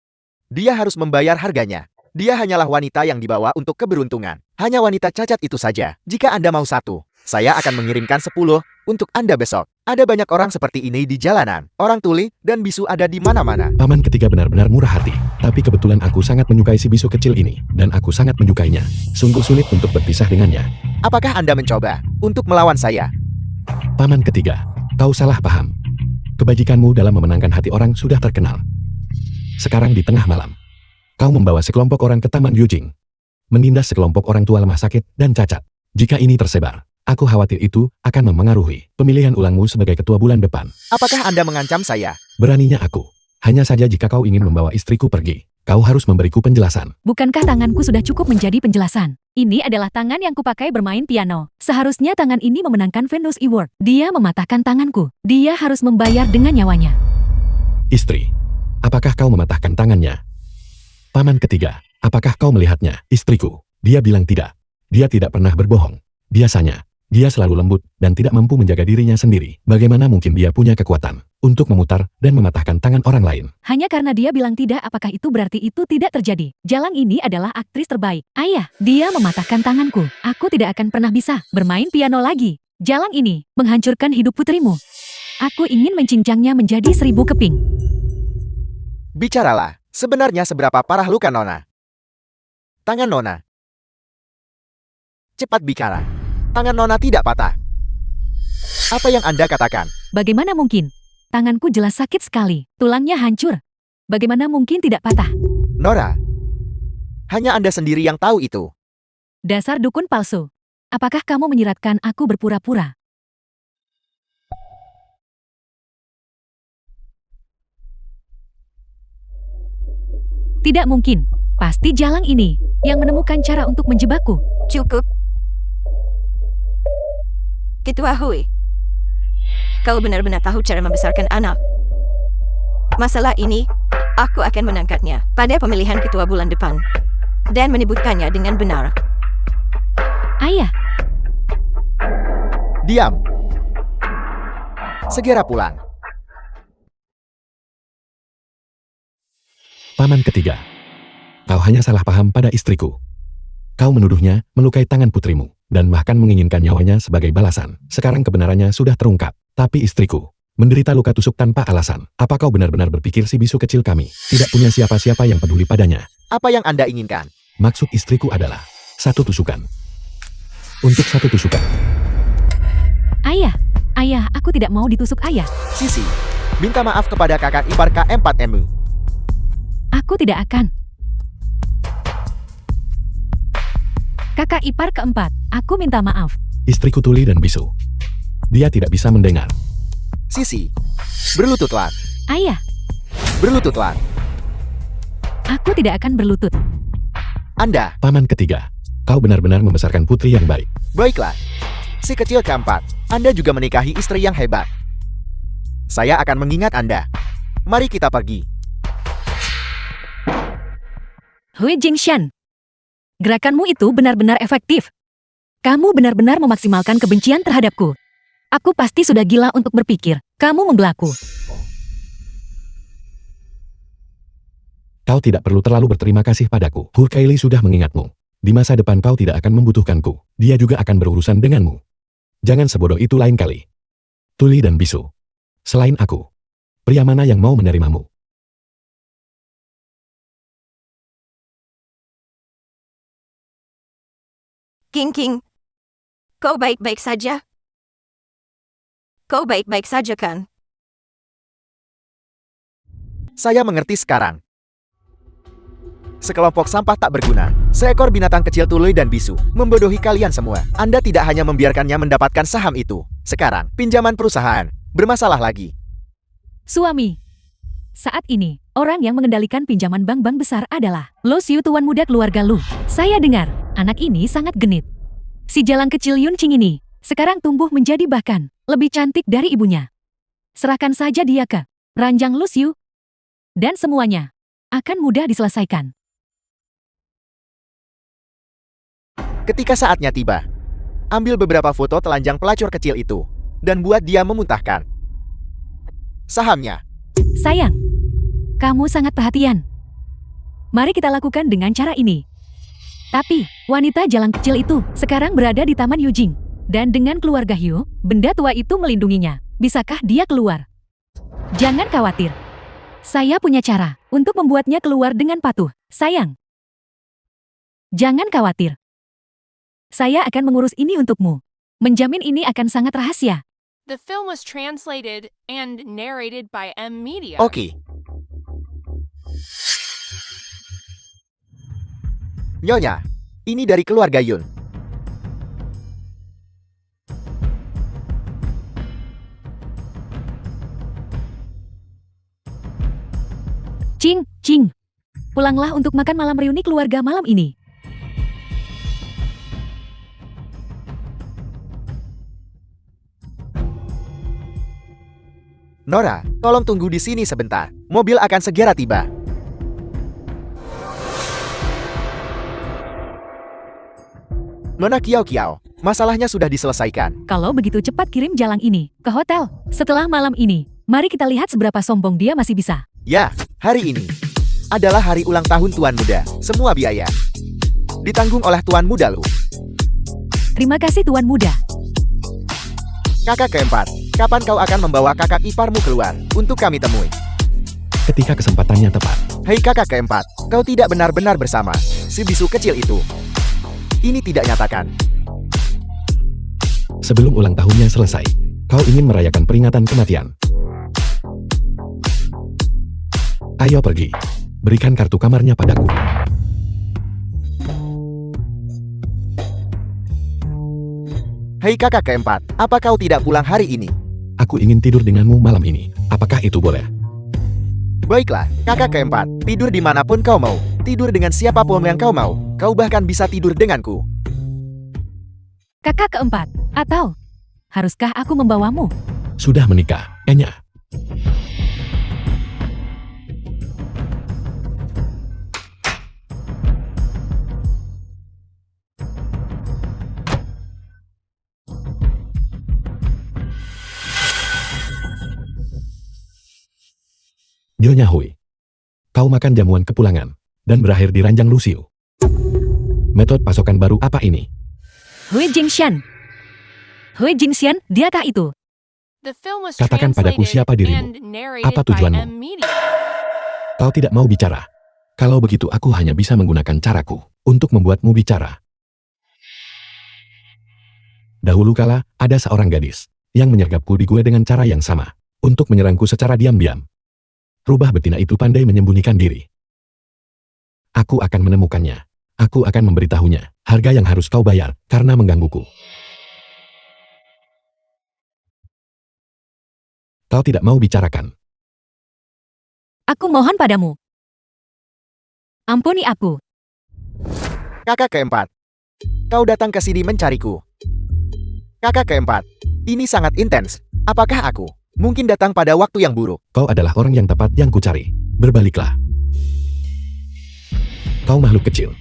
Dia harus membayar harganya. Dia hanyalah wanita yang dibawa untuk keberuntungan. Hanya wanita cacat itu saja. Jika Anda mau 1, saya akan mengirimkan 10 untuk Anda besok. Ada banyak orang seperti ini di jalanan. Orang tuli dan bisu ada di mana-mana. Paman ketiga benar-benar murah hati. Tapi kebetulan aku sangat menyukai si bisu kecil ini. Dan aku sangat menyukainya. Sungguh sulit untuk berpisah dengannya. Apakah Anda mencoba untuk melawan saya? Paman ketiga, kau salah paham. Kebajikanmu dalam memenangkan hati orang sudah terkenal. Sekarang di tengah malam, kau membawa sekelompok orang ke Taman Yujing. Menindas sekelompok orang tua lemah sakit dan cacat. Jika ini tersebar, aku khawatir itu akan memengaruhi pemilihan ulangmu sebagai ketua bulan depan. Apakah Anda mengancam saya? Beraninya aku. Hanya saja jika kau ingin membawa istriku pergi, kau harus memberiku penjelasan. Bukankah tanganku sudah cukup menjadi penjelasan? Ini adalah tangan yang kupakai bermain piano. Seharusnya tangan ini memenangkan Venus Award. Dia mematahkan tanganku. Dia harus membayar dengan nyawanya. Istri, apakah kau mematahkan tangannya? Paman ketiga, apakah kau melihatnya? Istriku, dia bilang tidak. Dia tidak pernah berbohong. Biasanya, dia selalu lembut dan tidak mampu menjaga dirinya sendiri. Bagaimana mungkin dia punya kekuatan untuk memutar dan mematahkan tangan orang lain? Hanya karena dia bilang tidak, apakah itu berarti itu tidak terjadi? Jalang ini adalah aktris terbaik. Ayah, dia mematahkan tanganku. Aku tidak akan pernah bisa bermain piano lagi. Jalang ini menghancurkan hidup putrimu. Aku ingin mencincangnya menjadi 1000 keping. Bicaralah, sebenarnya seberapa parah luka Nona? Tangan Nona. Cepat bicara. Tangan Nona tidak patah. Apa yang Anda katakan? Bagaimana mungkin? Tanganku jelas sakit sekali. Tulangnya hancur. Bagaimana mungkin tidak patah? Nora. Hanya Anda sendiri yang tahu itu. Dasar dukun palsu. Apakah kamu menyiratkan aku berpura-pura? Tidak mungkin. Pasti Jalang ini yang menemukan cara untuk menjebakku. cukup. Ketua Hui, kau benar-benar tahu cara membesarkan anak. Masalah ini, aku akan mengangkatnya pada pemilihan ketua bulan depan dan menyebutkannya dengan benar. Ayah, Diam. Segera pulang. Paman ketiga, kau hanya salah paham pada istriku. Kau menuduhnya melukai tangan putrimu, dan bahkan menginginkan nyawanya sebagai balasan. Sekarang kebenarannya sudah terungkap. Tapi istriku menderita luka tusuk tanpa alasan. Apa kau benar-benar berpikir si bisu kecil kami tidak punya siapa-siapa yang peduli padanya? Apa yang Anda inginkan? Maksud istriku adalah 1 tusukan. Untuk 1 tusukan. ayah, aku tidak mau ditusuk ayah. Sisi, minta maaf kepada kakak ipar KM4MU. Aku tidak akan. Kakak ipar keempat, aku minta maaf. Istriku tuli dan bisu. Dia tidak bisa mendengar. Sisi, berlututlah. Ayah, Berlututlah. aku tidak akan berlutut. Anda, Paman ketiga, kau benar-benar membesarkan putri yang baik. baiklah. Si kecil keempat, Anda juga menikahi istri yang hebat. Saya akan mengingat Anda. Mari kita pergi. Hui Jingshan, gerakanmu itu benar-benar efektif. Kamu benar-benar memaksimalkan kebencian terhadapku. Aku pasti sudah gila untuk berpikir. Kamu membelaku. Kau tidak perlu terlalu berterima kasih padaku. Hurkaili sudah mengingatmu. Di masa depan kau tidak akan membutuhkanku. Dia juga akan berurusan denganmu. Jangan sebodoh itu lain kali. Tuli dan bisu. Selain aku, pria mana yang mau menerimamu? King, kau baik-baik saja? Kau baik-baik saja kan? Saya mengerti sekarang. Sekelompok sampah tak berguna. Seekor binatang kecil tuli dan bisu membodohi kalian semua. Anda tidak hanya membiarkannya mendapatkan saham itu. Sekarang, pinjaman perusahaan. bermasalah lagi. Suami. Saat ini, orang yang mengendalikan pinjaman bank-bank besar adalah Lo Siu, tuan muda keluarga Lu. Saya dengar, anak ini sangat genit. Si jalang kecil Yun Ching ini, sekarang tumbuh menjadi bahkan lebih cantik dari ibunya. Serahkan saja dia ke ranjang Lu Siu. Dan semuanya akan mudah diselesaikan. Ketika saatnya tiba, ambil beberapa foto telanjang pelacur kecil itu, dan buat dia memuntahkan sahamnya. Sayang, kamu sangat perhatian. Mari kita lakukan dengan cara ini. Tapi, wanita jalang kecil itu sekarang berada di Taman Yujing. Dan dengan keluarga Hyu, benda tua itu melindunginya. Bisakah dia keluar? Jangan khawatir. Saya punya cara untuk membuatnya keluar dengan patuh. Sayang. Jangan khawatir. Saya akan mengurus ini untukmu. Menjamin ini akan sangat rahasia. The film was translated and narrated by M Media. Oke. Nyonya, ini dari keluarga Yun. Cing, pulanglah untuk makan malam reuni keluarga malam ini. Nora, tolong tunggu di sini sebentar. Mobil akan segera tiba. Nona Kiao Kiao, masalahnya sudah diselesaikan. Kalau begitu cepat kirim jalang ini ke hotel. Setelah malam ini, mari kita lihat seberapa sombong dia masih bisa. Ya, hari ini adalah hari ulang tahun Tuan Muda. Semua biaya ditanggung oleh Tuan Muda Lu. Terima kasih Tuan Muda. Kakak keempat, kapan kau akan membawa kakak iparmu keluar untuk kami temui? Ketika kesempatannya tepat. Hei kakak keempat, kau tidak benar-benar bersama si bisu kecil itu. Ini tidak nyatakan. Sebelum ulang tahunnya selesai, kau ingin merayakan peringatan kematian. Ayo pergi. Berikan kartu kamarnya padaku. Hei kakak keempat, apa kau tidak pulang hari ini? Aku ingin tidur denganmu malam ini. Apakah itu boleh? Baiklah, kakak keempat, tidur dimanapun kau mau. Tidur dengan siapapun yang kau mau. Kau bahkan bisa tidur denganku. Kakak keempat, atau haruskah aku membawamu? Sudah menikah, Enya. Nyonya Hui. Kau makan jamuan kepulangan, dan berakhir di ranjang Lu Siu. Metode pasokan baru apa ini? Hui Jingxian. Hui Jingxian, diakah itu? The film was Katakan padaku translated siapa dirimu. and narrated Apa by tujuanmu? M Media. Kau tidak mau bicara. Kalau begitu aku hanya bisa menggunakan caraku untuk membuatmu bicara. Dahulu kala, ada seorang gadis yang menyergapku di gua dengan cara yang sama untuk menyerangku secara diam-diam. Rubah betina itu pandai menyembunyikan diri. Aku akan menemukannya. Aku akan memberitahunya harga yang harus kau bayar karena menggangguku. Kau tidak mau bicarakan. Aku mohon padamu. Ampuni aku. Kakak keempat, kau datang ke sini mencariku. Kakak keempat, ini sangat intens. Apakah aku mungkin datang pada waktu yang buruk? Kau adalah orang yang tepat yang kucari. Berbaliklah. Kau makhluk kecil.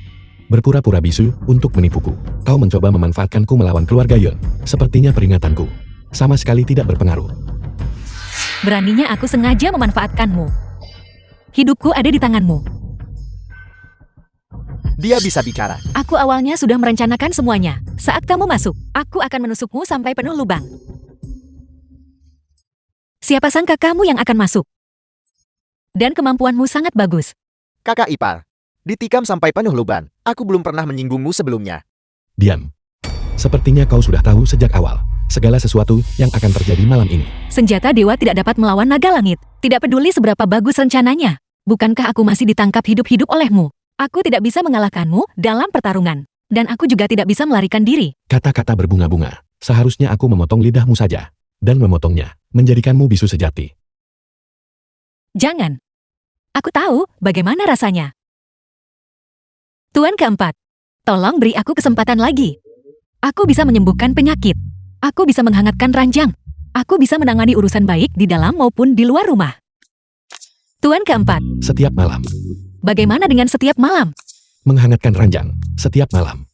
Berpura-pura bisu untuk menipuku. Kau mencoba memanfaatkanku melawan keluarga Yun. Sepertinya peringatanku sama sekali tidak berpengaruh. Beraninya aku sengaja memanfaatkanmu. Hidupku ada di tanganmu. Dia bisa bicara. Aku awalnya sudah merencanakan semuanya. Saat kamu masuk, aku akan menusukmu sampai penuh lubang. Siapa sangka kamu yang akan masuk? Dan kemampuanmu sangat bagus. Kakak ipar, ditikam sampai penuh lubang. Aku belum pernah menyinggungmu sebelumnya. Diam. Sepertinya kau sudah tahu sejak awal segala sesuatu yang akan terjadi malam ini. Senjata dewa tidak dapat melawan naga langit. Tidak peduli seberapa bagus rencananya. Bukankah aku masih ditangkap hidup-hidup olehmu? Aku tidak bisa mengalahkanmu dalam pertarungan. Dan aku juga tidak bisa melarikan diri. Kata-kata berbunga-bunga. Seharusnya aku memotong lidahmu saja. dan memotongnya, menjadikanmu bisu sejati. Jangan. Aku tahu bagaimana rasanya. Tuan keempat, tolong beri aku kesempatan lagi. Aku bisa menyembuhkan penyakit. Aku bisa menghangatkan ranjang. Aku bisa menangani urusan baik di dalam maupun di luar rumah. Tuan keempat, Setiap malam, bagaimana dengan setiap malam? menghangatkan ranjang, setiap malam.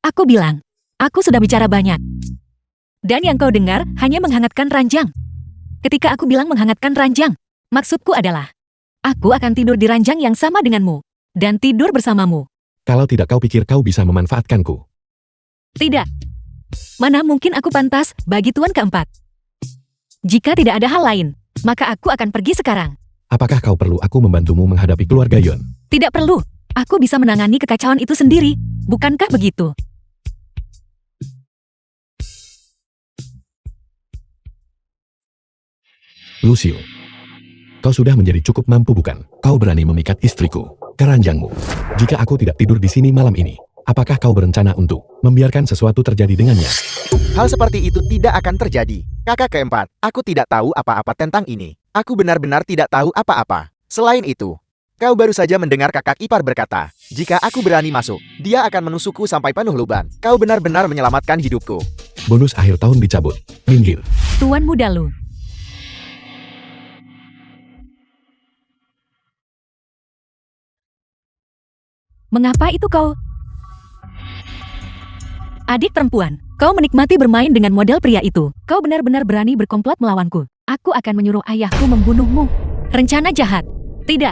Aku bilang, aku sudah bicara banyak. Dan yang kau dengar hanya menghangatkan ranjang. Ketika aku bilang menghangatkan ranjang, maksudku adalah, aku akan tidur di ranjang yang sama denganmu. Dan tidur bersamamu. Kalau tidak kau pikir kau bisa memanfaatkanku. Tidak. Mana mungkin aku pantas bagi tuan keempat? Jika tidak ada hal lain, maka aku akan pergi sekarang. Apakah kau perlu aku membantumu menghadapi keluarga Yon? Tidak perlu. Aku bisa menangani kekacauan itu sendiri. Bukankah begitu? Lucio, kau sudah menjadi cukup mampu bukan? Kau berani memikat istriku, keranjangmu. Jika aku tidak tidur di sini malam ini, apakah kau berencana untuk membiarkan sesuatu terjadi dengannya? Hal seperti itu tidak akan terjadi. Kakak keempat, aku tidak tahu apa-apa tentang ini. Aku benar-benar tidak tahu apa-apa. Selain itu, kau baru saja mendengar kakak ipar berkata, jika aku berani masuk, dia akan menusukku sampai penuh lubang. Kau benar-benar menyelamatkan hidupku. Bonus akhir tahun dicabut. Minggir. Tuan muda Lu. Mengapa itu kau? Adik perempuan, kau menikmati bermain dengan model pria itu. Kau benar-benar berani berkomplot melawanku. Aku akan menyuruh ayahku membunuhmu. Rencana jahat. Tidak.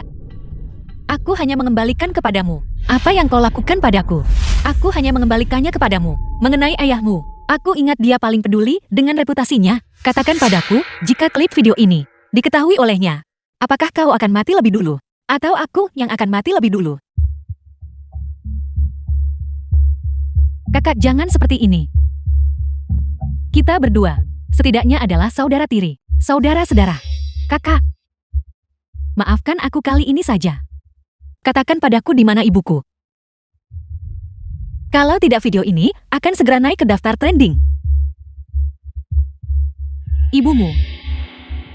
Aku hanya mengembalikan kepadamu apa yang kau lakukan padaku. Aku hanya mengembalikannya kepadamu. Mengenai ayahmu, aku ingat dia paling peduli dengan reputasinya. Katakan padaku, jika klip video ini diketahui olehnya, apakah kau akan mati lebih dulu? Atau aku yang akan mati lebih dulu? Kakak, jangan seperti ini. Kita berdua, setidaknya adalah saudara tiri, saudara-saudara. Kakak, maafkan aku kali ini saja. Katakan padaku di mana ibuku. Kalau tidak, video ini akan segera naik ke daftar trending. Ibumu.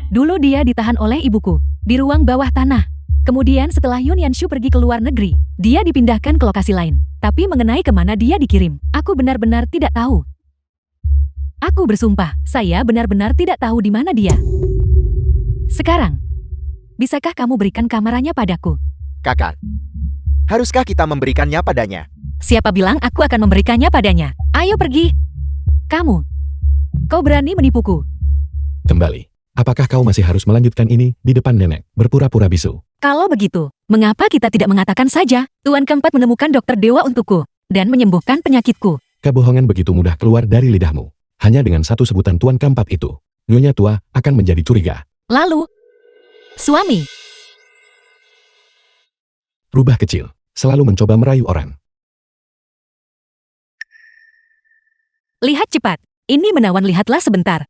Dulu dia ditahan oleh ibuku di ruang bawah tanah. Kemudian setelah Yun Yanshu pergi ke luar negeri, dia dipindahkan ke lokasi lain. Tapi mengenai kemana dia dikirim, aku benar-benar tidak tahu. Aku bersumpah, saya benar-benar tidak tahu di mana dia. Sekarang, bisakah kamu berikan kamarnya padaku? Kakak, haruskah kita memberikannya padanya? Siapa bilang aku akan memberikannya padanya? Ayo pergi. Kamu. Kau berani menipuku. Kembali. Apakah kau masih harus melanjutkan ini di depan nenek, berpura-pura bisu? Kalau begitu, mengapa kita tidak mengatakan saja, Tuan keempat menemukan dokter dewa untukku, dan menyembuhkan penyakitku? Kebohongan begitu mudah keluar dari lidahmu. Hanya dengan satu sebutan tuan keempat itu, Nyonya tua akan menjadi curiga. Lalu, suami. Rubah kecil, selalu mencoba merayu orang. Lihat cepat, ini menawan, lihatlah sebentar.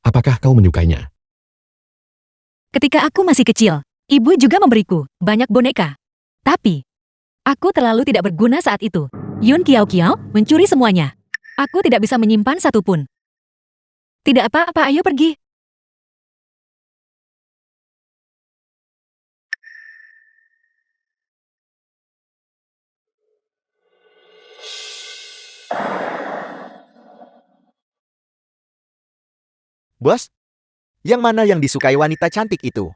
Apakah kau menyukainya? Ketika aku masih kecil, ibu juga memberiku banyak boneka. Tapi, aku terlalu tidak berguna saat itu. Yun Kiao Kiao mencuri semuanya. Aku tidak bisa menyimpan satu pun. Tidak apa-apa, ayo pergi. Bos, yang mana yang disukai wanita cantik itu?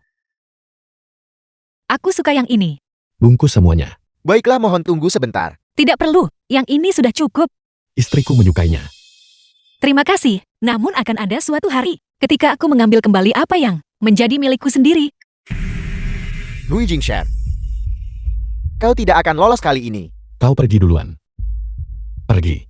Aku suka yang ini. Bungkus semuanya. Baiklah, mohon tunggu sebentar. Tidak perlu, yang ini sudah cukup. Istriku menyukainya. Terima kasih, namun akan ada suatu hari, ketika aku mengambil kembali apa yang menjadi milikku sendiri. Hui Jingshan, kau tidak akan lolos kali ini. Kau pergi duluan. Pergi.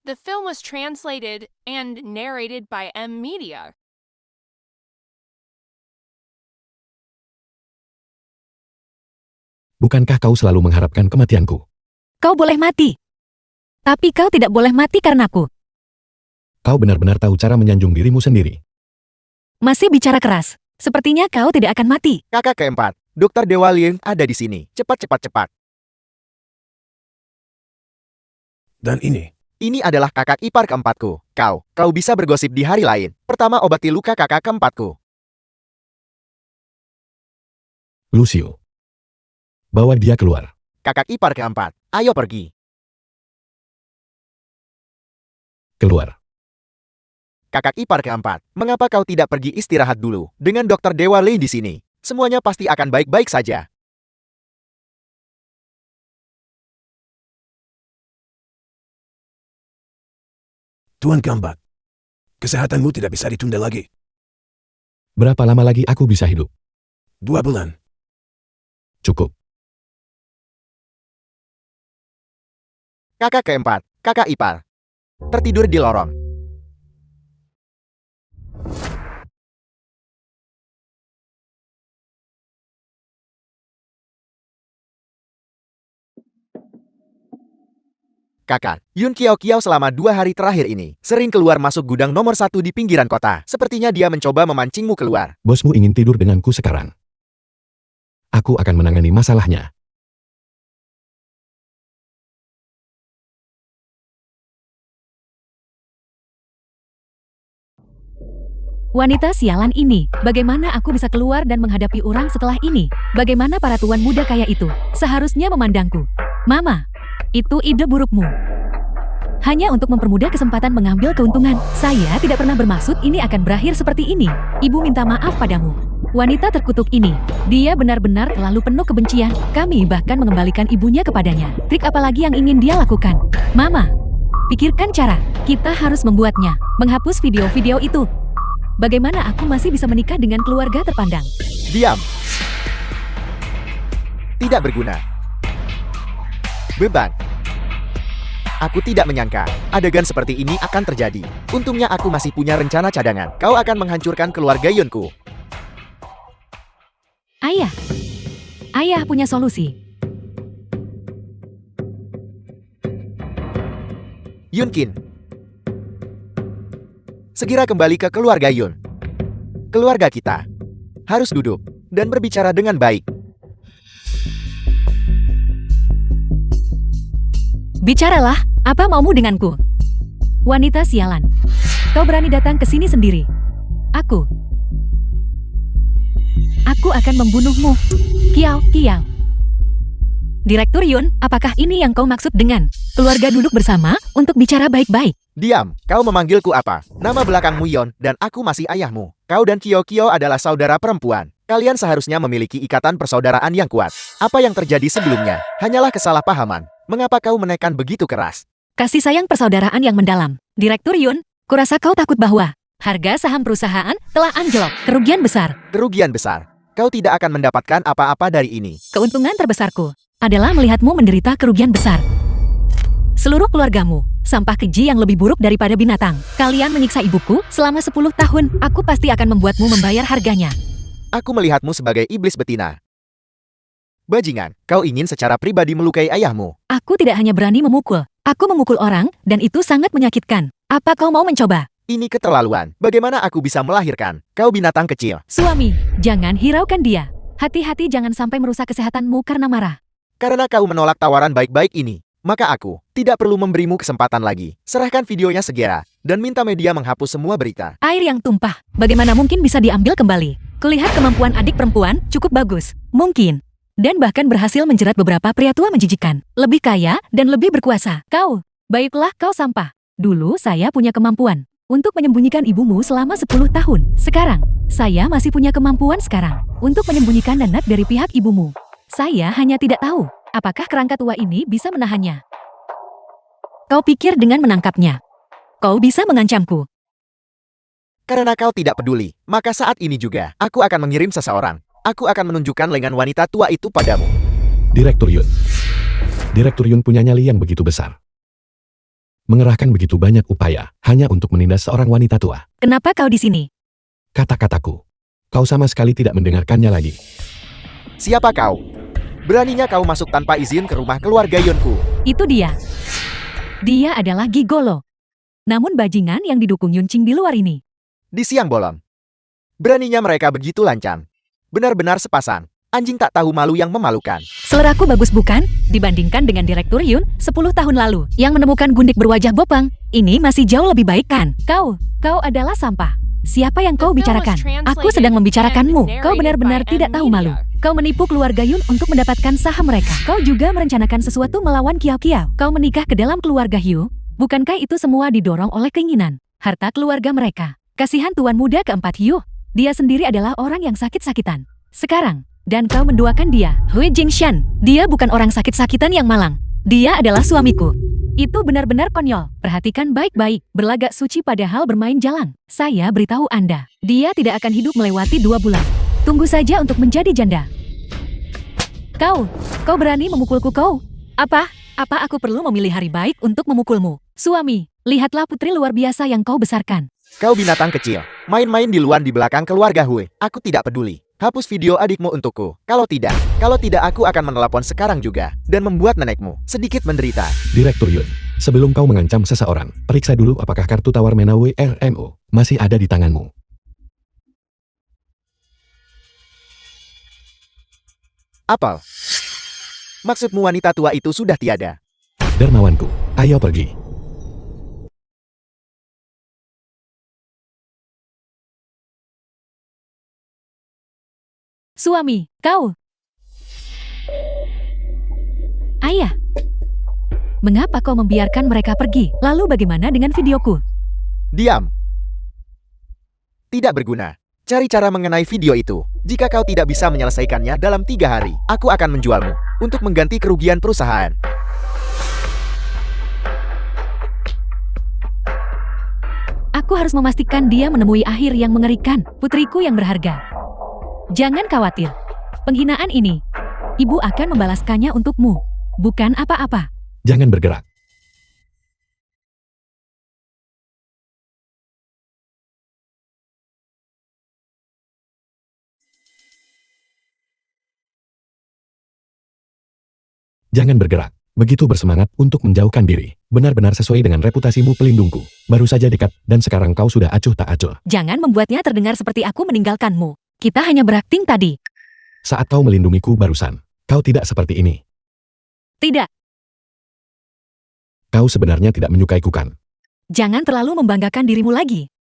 The film was translated and narrated by M Media. Bukankah kau selalu mengharapkan kematianku? Kau boleh mati. Tapi kau tidak boleh mati karenaku. Kau benar-benar tahu cara menyanjung dirimu sendiri. Masih bicara keras. Sepertinya kau tidak akan mati. Kakak keempat, Dokter Dewa Lieng ada di sini. Cepat, cepat, cepat. Dan ini, Ini adalah kakak ipar keempatku. Kau bisa bergosip di hari lain. Pertama obati luka kakak keempatku. Lucio. Bawa dia keluar. Kakak ipar keempat, ayo pergi. Keluar. Kakak ipar keempat, mengapa kau tidak pergi istirahat dulu? Dengan Dokter Dewa Lieng di sini, semuanya pasti akan baik-baik saja. Tuan Kambak, kesehatanmu tidak bisa ditunda lagi. Berapa lama lagi aku bisa hidup? 2 bulan. Cukup. Kakak keempat, kakak ipar, tertidur di lorong. Kakak, Yun Kiao Kiao selama 2 hari terakhir ini sering keluar masuk gudang nomor 1 di pinggiran kota. Sepertinya dia mencoba memancingmu keluar. Bosmu ingin tidur denganku sekarang. Aku akan menangani masalahnya. Wanita sialan ini, bagaimana aku bisa keluar dan menghadapi orang setelah ini? Bagaimana para tuan muda kaya itu seharusnya memandangku? Mama, itu ide burukmu. Hanya untuk mempermudah kesempatan mengambil keuntungan. Saya tidak pernah bermaksud ini akan berakhir seperti ini. Ibu minta maaf padamu. Wanita terkutuk ini, dia benar-benar terlalu penuh kebencian. Kami bahkan mengembalikan ibunya kepadanya. Trik apa lagi yang ingin dia lakukan? Mama, pikirkan cara. Kita harus membuatnya menghapus video-video itu. Bagaimana aku masih bisa menikah dengan keluarga terpandang? Diam. Tidak berguna. Beban. Aku tidak menyangka adegan seperti ini akan terjadi. Untungnya aku masih punya rencana cadangan. Kau akan menghancurkan keluarga Yunku. Ayah. Ayah punya solusi. Yunkin. Segera kembali ke keluarga Yun. Keluarga kita harus duduk dan berbicara dengan baik. Bicaralah, apa maumu denganku? Wanita sialan. Kau berani datang ke sini sendiri. Aku akan membunuhmu. Kiao, Kiao. Direktur Yun, apakah ini yang kau maksud dengan keluarga duduk bersama untuk bicara baik-baik? Diam, kau memanggilku apa? Nama belakangmu Yon, dan aku masih ayahmu. Kau dan Kio Kio adalah saudara perempuan. Kalian seharusnya memiliki ikatan persaudaraan yang kuat. Apa yang terjadi sebelumnya hanyalah kesalahpahaman. Mengapa kau menekan begitu keras? Kasih sayang persaudaraan yang mendalam. Direktur Yun, kurasa kau takut bahwa harga saham perusahaan telah anjlok. Kerugian besar. Kerugian besar. Kau tidak akan mendapatkan apa-apa dari ini. Keuntungan terbesarku adalah melihatmu menderita kerugian besar. Seluruh keluargamu, sampah keji yang lebih buruk daripada binatang. Kalian menyiksa ibuku selama 10 tahun. Aku pasti akan membuatmu membayar harganya. Aku melihatmu sebagai iblis betina. Bajingan, kau ingin secara pribadi melukai ayahmu. Aku tidak hanya berani memukul. Aku memukul orang, dan itu sangat menyakitkan. Apa kau mau mencoba? Ini keterlaluan. Bagaimana aku bisa melahirkan? Kau binatang kecil. Suami, jangan hiraukan dia. Hati-hati jangan sampai merusak kesehatanmu karena marah. Karena kau menolak tawaran baik-baik ini, maka aku tidak perlu memberimu kesempatan lagi. Serahkan videonya segera, dan minta media menghapus semua berita. Air yang tumpah, bagaimana mungkin bisa diambil kembali? Kulihat kemampuan adik perempuan cukup bagus. Mungkin. Dan bahkan berhasil menjerat beberapa pria tua menjijikan. Lebih kaya dan lebih berkuasa. Kau, baiklah kau sampah. Dulu saya punya kemampuan untuk menyembunyikan ibumu selama 10 tahun. Sekarang, saya masih punya kemampuan sekarang untuk menyembunyikan Nanak dari pihak ibumu. Saya hanya tidak tahu apakah kerangka tua ini bisa menahannya. Kau pikir dengan menangkapnya, kau bisa mengancamku. Karena kau tidak peduli, maka saat ini juga, aku akan mengirim seseorang. Aku akan menunjukkan lengan wanita tua itu padamu. Direktur Yun. Direktur Yun punya nyali yang begitu besar. Mengerahkan begitu banyak upaya hanya untuk menindas seorang wanita tua. Kenapa kau di sini? Kata-kataku. Kau sama sekali tidak mendengarkannya lagi. Siapa kau? Beraninya kau masuk tanpa izin ke rumah keluarga Yunku. Itu dia. Dia adalah gigolo. Namun bajingan yang didukung Yuncing di luar ini. Di siang bolong. Beraninya mereka begitu lancang. Benar-benar sepasang. Anjing tak tahu malu yang memalukan. Seleraku bagus bukan? Dibandingkan dengan Direktur Yun 10 tahun lalu yang menemukan gundik berwajah bopang, ini masih jauh lebih baik kan? Kau adalah sampah. Siapa yang kau bicarakan? Aku sedang membicarakanmu. Kau benar-benar tidak tahu malu. Kau menipu keluarga Yun untuk mendapatkan saham mereka. Kau juga merencanakan sesuatu melawan Kiao Kiao. Kau menikah ke dalam keluarga Hyu. Bukankah itu semua didorong oleh keinginan harta keluarga mereka? Kasihan tuan muda keempat Hyu. Dia sendiri adalah orang yang sakit-sakitan. Sekarang, dan kau menduakan dia, Hui Jingshan. Dia bukan orang sakit-sakitan yang malang. Dia adalah suamiku. Itu benar-benar konyol. Perhatikan baik-baik. Berlagak suci padahal bermain jalan. Saya beritahu Anda, dia tidak akan hidup melewati 2 bulan. Tunggu saja untuk menjadi janda. Kau berani memukulku kau? Apa aku perlu memilih hari baik untuk memukulmu? Suami, lihatlah putri luar biasa yang kau besarkan. Kau binatang kecil. Main-main di luar di belakang keluarga Hui. Aku tidak peduli. Hapus video adikmu untukku. Kalau tidak aku akan menelpon sekarang juga. Dan membuat nenekmu sedikit menderita. Direktur Yun, sebelum kau mengancam seseorang, periksa dulu apakah kartu tawar Mena WRMO masih ada di tanganmu. Apel. Maksudmu wanita tua itu sudah tiada. Dermawanku, ayo pergi. Suami, kau. Ayah. Mengapa kau membiarkan mereka pergi? Lalu bagaimana dengan videoku? Diam. Tidak berguna. Cari cara mengenai video itu. Jika kau tidak bisa menyelesaikannya dalam 3 hari, aku akan menjualmu untuk mengganti kerugian perusahaan. Aku harus memastikan dia menemui akhir yang mengerikan, putriku yang berharga. Jangan khawatir. Penghinaan ini, ibu akan membalaskannya untukmu. Bukan apa-apa. Jangan bergerak. Jangan bergerak. Begitu bersemangat untuk menjauhkan diri. Benar-benar sesuai dengan reputasimu pelindungku. Baru saja dekat, dan sekarang kau sudah acuh tak acuh. Jangan membuatnya terdengar seperti aku meninggalkanmu. Kita hanya berakting tadi. Saat kau melindungiku barusan, kau tidak seperti ini. Tidak. Kau sebenarnya tidak menyukaiku kan? Jangan terlalu membanggakan dirimu lagi.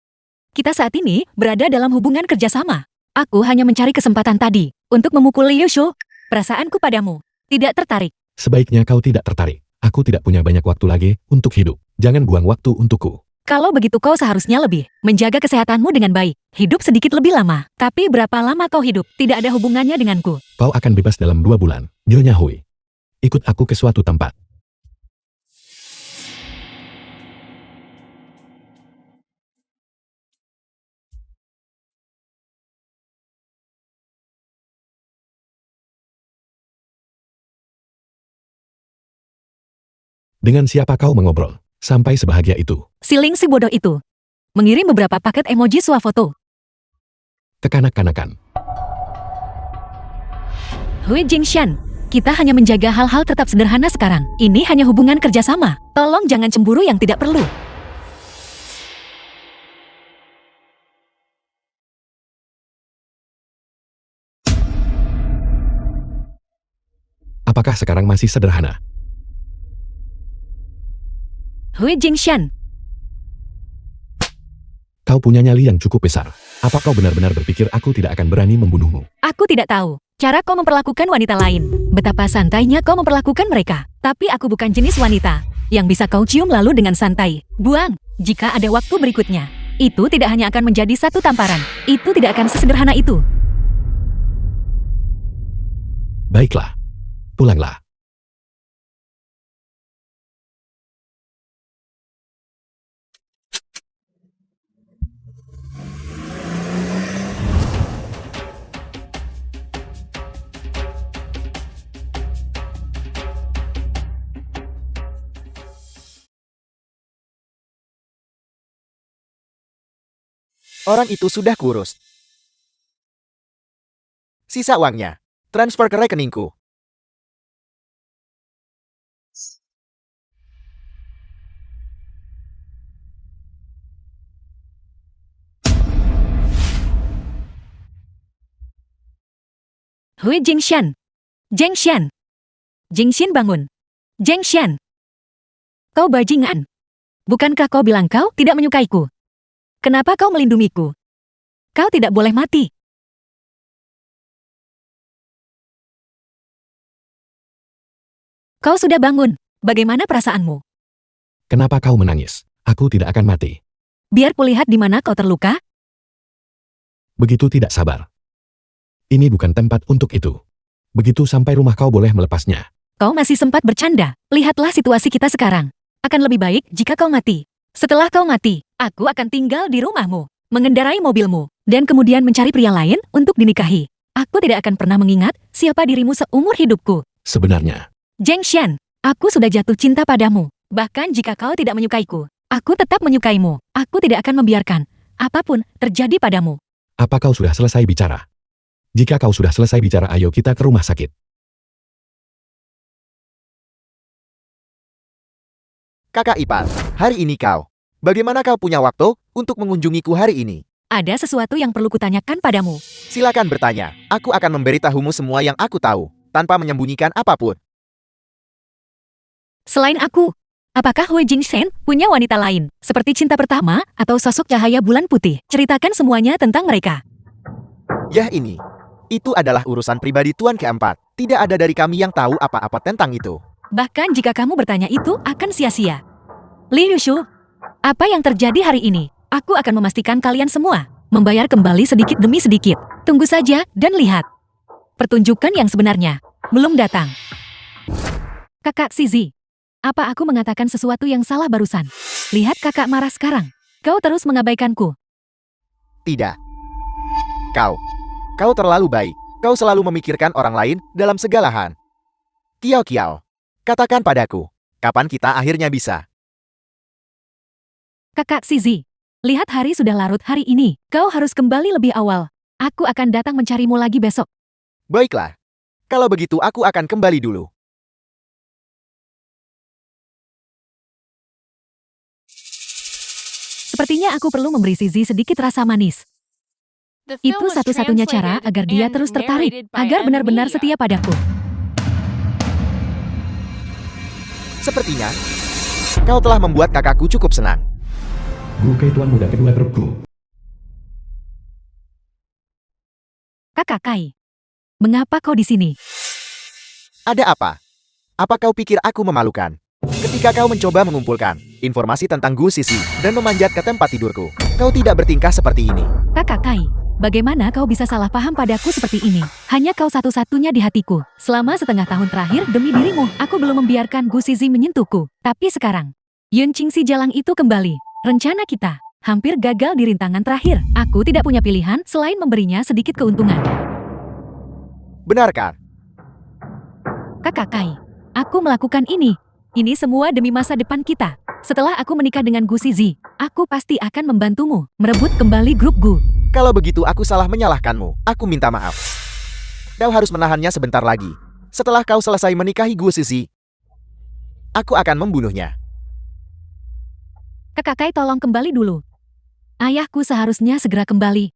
Kita saat ini berada dalam hubungan kerjasama. Aku hanya mencari kesempatan tadi untuk memukul Liu Shu. Perasaanku padamu tidak tertarik. Sebaiknya kau tidak tertarik. Aku tidak punya banyak waktu lagi untuk hidup. Jangan buang waktu untukku. Kalau begitu kau seharusnya lebih menjaga kesehatanmu dengan baik. Hidup sedikit lebih lama. Tapi berapa lama kau hidup tidak ada hubungannya denganku. Kau akan bebas dalam 2 bulan. Nyonya Hui. Ikut aku ke suatu tempat. Dengan siapa kau mengobrol? Sampai sebahagia itu. Si bodoh itu mengirim beberapa paket emoji swafoto. Kekanak-kanakan. Hui Jingshan, kita hanya menjaga hal-hal tetap sederhana sekarang. Ini hanya hubungan kerjasama. Tolong jangan cemburu yang tidak perlu. Apakah sekarang masih sederhana? Hui Jingshan, Kau punya nyali yang cukup besar. Apa kau benar-benar berpikir aku tidak akan berani membunuhmu? aku tidak tahu cara kau memperlakukan wanita lain. Betapa santainya kau memperlakukan mereka. Tapi aku bukan jenis wanita yang bisa kau cium lalu dengan santai buang. Jika ada waktu berikutnya, itu tidak hanya akan menjadi satu tamparan. Itu tidak akan sesederhana itu. Baiklah. Pulanglah. Orang itu sudah kurus. Sisa uangnya. Transfer ke rekeningku. Hui Jingshan. Jingshan. Jingshin bangun. Jingshan. Kau bajingan. Bukankah kau bilang kau tidak menyukaiku? Kenapa kau melindungiku? Kau tidak boleh mati. Kau sudah bangun. Bagaimana perasaanmu? Kenapa kau menangis? Aku tidak akan mati. Biar kulihat di mana kau terluka. Begitu tidak sabar. Ini bukan tempat untuk itu. Begitu sampai rumah kau boleh melepasnya. Kau masih sempat bercanda. Lihatlah situasi kita sekarang. Akan lebih baik jika kau mati. Setelah kau mati, aku akan tinggal di rumahmu, mengendarai mobilmu, dan kemudian mencari pria lain untuk dinikahi. Aku tidak akan pernah mengingat siapa dirimu seumur hidupku. Sebenarnya, Jingshan, aku sudah jatuh cinta padamu. Bahkan jika kau tidak menyukaiku, aku tetap menyukaimu. Aku tidak akan membiarkan apapun terjadi padamu. apa kau sudah selesai bicara? Jika kau sudah selesai bicara, ayo kita ke rumah sakit. Kakak ipar, hari ini kau. Bagaimana kau punya waktu untuk mengunjungiku hari ini? Ada sesuatu yang perlu kutanyakan padamu. Silakan bertanya. Aku akan memberitahumu semua yang aku tahu, tanpa menyembunyikan apapun. Selain aku, apakah Hui Jingshan punya wanita lain, seperti cinta pertama atau sosok cahaya bulan putih? Ceritakan semuanya tentang mereka. Yah ini. Itu adalah urusan pribadi Tuan keempat. Tidak ada dari kami yang tahu apa-apa tentang itu. Bahkan jika kamu bertanya itu akan sia-sia. Li Yushu, apa yang terjadi hari ini? Aku akan memastikan kalian semua membayar kembali sedikit demi sedikit. Tunggu saja dan lihat. Pertunjukan yang sebenarnya belum datang. Kakak Sizi, apa aku mengatakan sesuatu yang salah barusan? Lihat kakak marah sekarang. Kau terus mengabaikanku. Tidak. Kau terlalu baik. Kau selalu memikirkan orang lain dalam segala hal. Kiao, katakan padaku, kapan kita akhirnya bisa? Kakak Sizi, lihat hari sudah larut hari ini. Kau harus kembali lebih awal. Aku akan datang mencarimu lagi besok. Baiklah. Kalau begitu aku akan kembali dulu. Sepertinya aku perlu memberi Sizi sedikit rasa manis. The film Itu was satu-satunya cara translated agar dia and terus tertarik, narrated by agar M benar-benar Media. setia padaku. Sepertinya, kau telah membuat kakakku cukup senang. Bukai tuan muda kedua grupku. Kakak Kai, mengapa kau di sini? Ada apa? Apa kau pikir aku memalukan? Ketika kau mencoba mengumpulkan informasi tentang Gu Sisi dan memanjat ke tempat tidurku, kau tidak bertingkah seperti ini. Kakak Kai, bagaimana kau bisa salah paham padaku seperti ini? Hanya kau satu-satunya di hatiku. Selama setengah tahun terakhir demi dirimu, aku belum membiarkan Gu Sizi menyentuhku. Tapi sekarang, Yun Qingxi Jalang itu kembali. Rencana kita hampir gagal di rintangan terakhir. Aku tidak punya pilihan selain memberinya sedikit keuntungan. Benarkah? Kakak Kai, aku melakukan ini. Ini semua demi masa depan kita. Setelah aku menikah dengan Gu Sizi, aku pasti akan membantumu merebut kembali grup Gu. Kalau begitu aku salah menyalahkanmu. Aku minta maaf. Kau harus menahannya sebentar lagi. Setelah kau selesai menikahi Gu Sisi, aku akan membunuhnya. Kakak Kai tolong kembali dulu. Ayahku seharusnya segera kembali.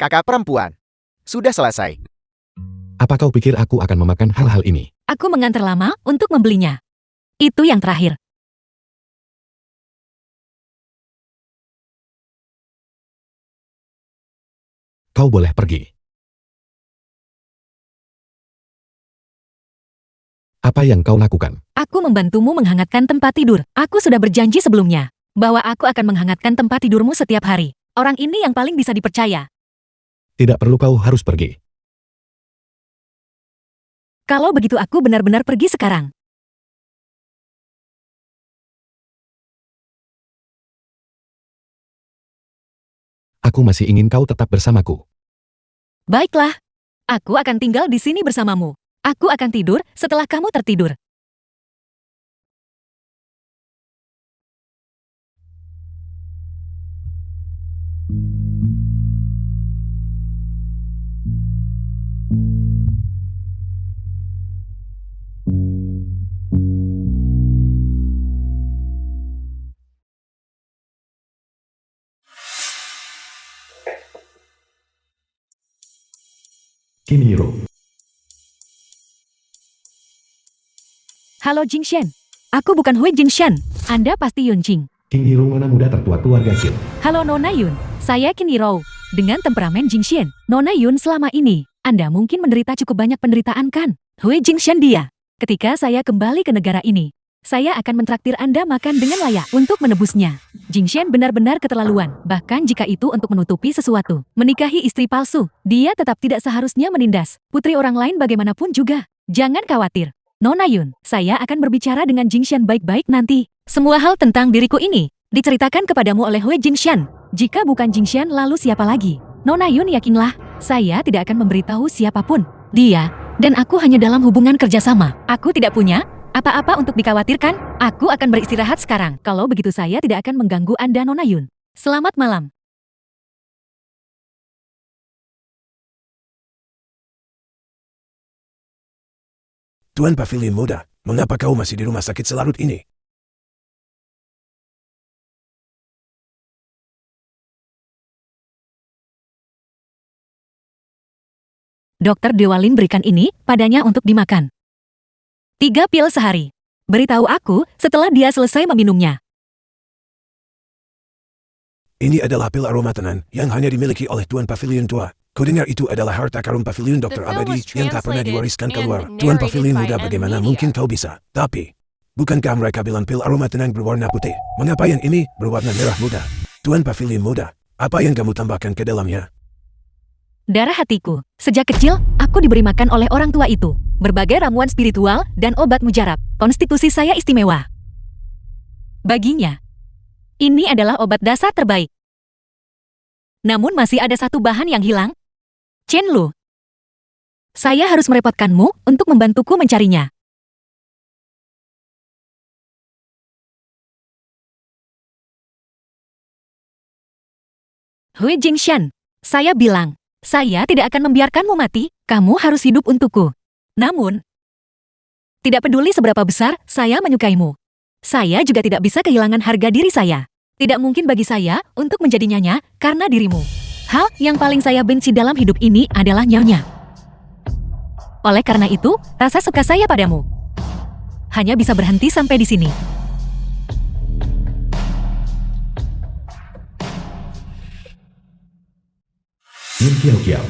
Kakak perempuan, sudah selesai. Apa kau pikir aku akan memakan hal-hal ini? Aku mengantar lama untuk membelinya. Itu yang terakhir. Kau boleh pergi. Apa yang kau lakukan? Aku membantumu menghangatkan tempat tidur. Aku sudah berjanji sebelumnya bahwa aku akan menghangatkan tempat tidurmu setiap hari. Orang ini yang paling bisa dipercaya. Tidak perlu kau harus pergi. Kalau begitu aku benar-benar pergi sekarang. Aku masih ingin kau tetap bersamaku. Baiklah. Aku akan tinggal di sini bersamamu. Aku akan tidur setelah kamu tertidur. Kinhiro. Halo Jingshan. Aku bukan Hui Jingshan. Anda pasti Yunjing. Kinhiro mana muda tertua keluarga Qin. Halo Nona Yun. Saya Kinhiro. Dengan temperamen Jingshan. Nona Yun selama ini, Anda mungkin menderita cukup banyak penderitaan kan? Hui Jingshan dia. Ketika saya kembali ke negara ini, saya akan mentraktir Anda makan dengan layak untuk menebusnya. Jingshan benar-benar keterlaluan, bahkan jika itu untuk menutupi sesuatu. Menikahi istri palsu, dia tetap tidak seharusnya menindas putri orang lain bagaimanapun juga. Jangan khawatir. Nona Yun, saya akan berbicara dengan Jingshan baik-baik nanti. Semua hal tentang diriku ini diceritakan kepadamu oleh Hui Jingshan. Jika bukan Jingshan lalu siapa lagi? Nona Yun yakinlah, saya tidak akan memberitahu siapapun. Dia dan aku hanya dalam hubungan kerjasama. Aku tidak punya apa-apa untuk dikhawatirkan. Aku akan beristirahat sekarang. Kalau begitu saya tidak akan mengganggu Anda Nona Yun. Selamat malam. Tuan Pavilion Muda, mengapa kau masih di rumah sakit selarut ini? Dokter Dewalin berikan ini padanya untuk dimakan. 3 pil sehari. Beritahu aku setelah dia selesai meminumnya. Ini adalah pil aroma tenang yang hanya dimiliki oleh Tuan Pavilion tua. Kudengar itu adalah harta karun Pavilion Dr. film Abadi was yang tak pernah translated diwariskan and keluar. narrated Tuan Pavilion by Muda, M bagaimana Media. mungkin kau bisa? Tapi, bukankah mereka bilang pil aroma tenang berwarna putih? Mengapa yang ini berwarna merah muda? Tuan Pavilion Muda, apa yang kamu tambahkan ke dalamnya? Darah hatiku. Sejak kecil, aku diberi makan oleh orang tua itu. Berbagai ramuan spiritual dan obat mujarab. Konstitusi saya istimewa. Baginya, ini adalah obat dasar terbaik. Namun masih ada satu bahan yang hilang. Chen Lu. Saya harus merepotkanmu untuk membantuku mencarinya. Hui Jingshan, saya bilang, saya tidak akan membiarkanmu mati, kamu harus hidup untukku. Namun, tidak peduli seberapa besar saya menyukaimu. Saya juga tidak bisa kehilangan harga diri saya. Tidak mungkin bagi saya untuk menjadi nyonya karena dirimu. Hal yang paling saya benci dalam hidup ini adalah nyonya. Oleh karena itu, rasa suka saya padamu hanya bisa berhenti sampai di sini. Yun Kiao Kiao.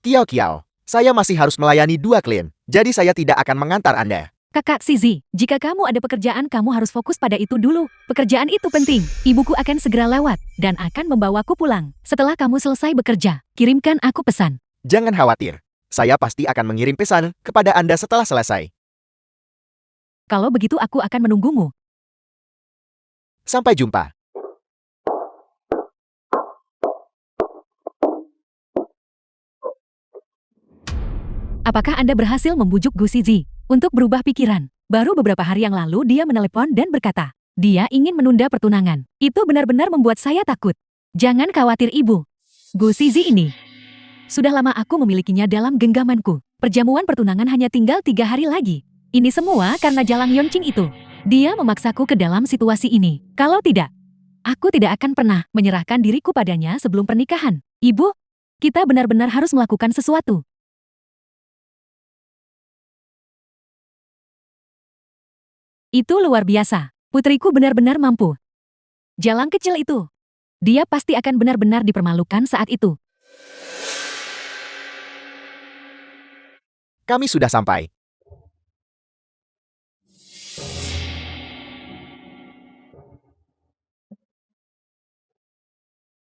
Kiao Kiao, saya masih harus melayani 2 klien, jadi saya tidak akan mengantar Anda. Kakak Sizi, jika kamu ada pekerjaan kamu harus fokus pada itu dulu. Pekerjaan itu penting. Ibuku akan segera lewat dan akan membawaku pulang. Setelah kamu selesai bekerja, kirimkan aku pesan. Jangan khawatir, saya pasti akan mengirim pesan kepada Anda setelah selesai. Kalau begitu aku akan menunggumu. Sampai jumpa. Apakah Anda berhasil membujuk Gu Sizi untuk berubah pikiran? Baru beberapa hari yang lalu dia menelepon dan berkata, dia ingin menunda pertunangan. Itu benar-benar membuat saya takut. Jangan khawatir ibu. Gu Sizi ini. Sudah lama aku memilikinya dalam genggamanku. Perjamuan pertunangan hanya tinggal 3 hari lagi. Ini semua karena Jalang Yonqing itu. Dia memaksaku ke dalam situasi ini. Kalau tidak, aku tidak akan pernah menyerahkan diriku padanya sebelum pernikahan. Ibu, kita benar-benar harus melakukan sesuatu. Itu luar biasa. Putriku benar-benar mampu. Jalang kecil itu. Dia pasti akan benar-benar dipermalukan saat itu. Kami sudah sampai.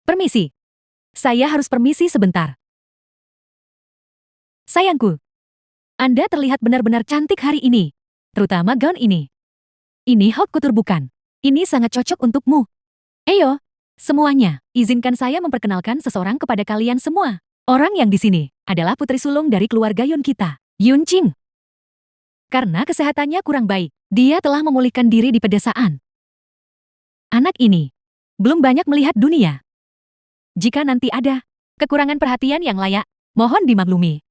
Permisi. Saya harus permisi sebentar. Sayangku, Anda terlihat benar-benar cantik hari ini. Terutama gaun ini. Ini haute couture bukan? Ini sangat cocok untukmu. Ayo, semuanya, izinkan saya memperkenalkan seseorang kepada kalian semua. Orang yang di sini adalah putri sulung dari keluarga Yun kita, Yunqing. Karena kesehatannya kurang baik, dia telah memulihkan diri di pedesaan. Anak ini belum banyak melihat dunia. Jika nanti ada kekurangan perhatian yang layak, mohon dimaklumi.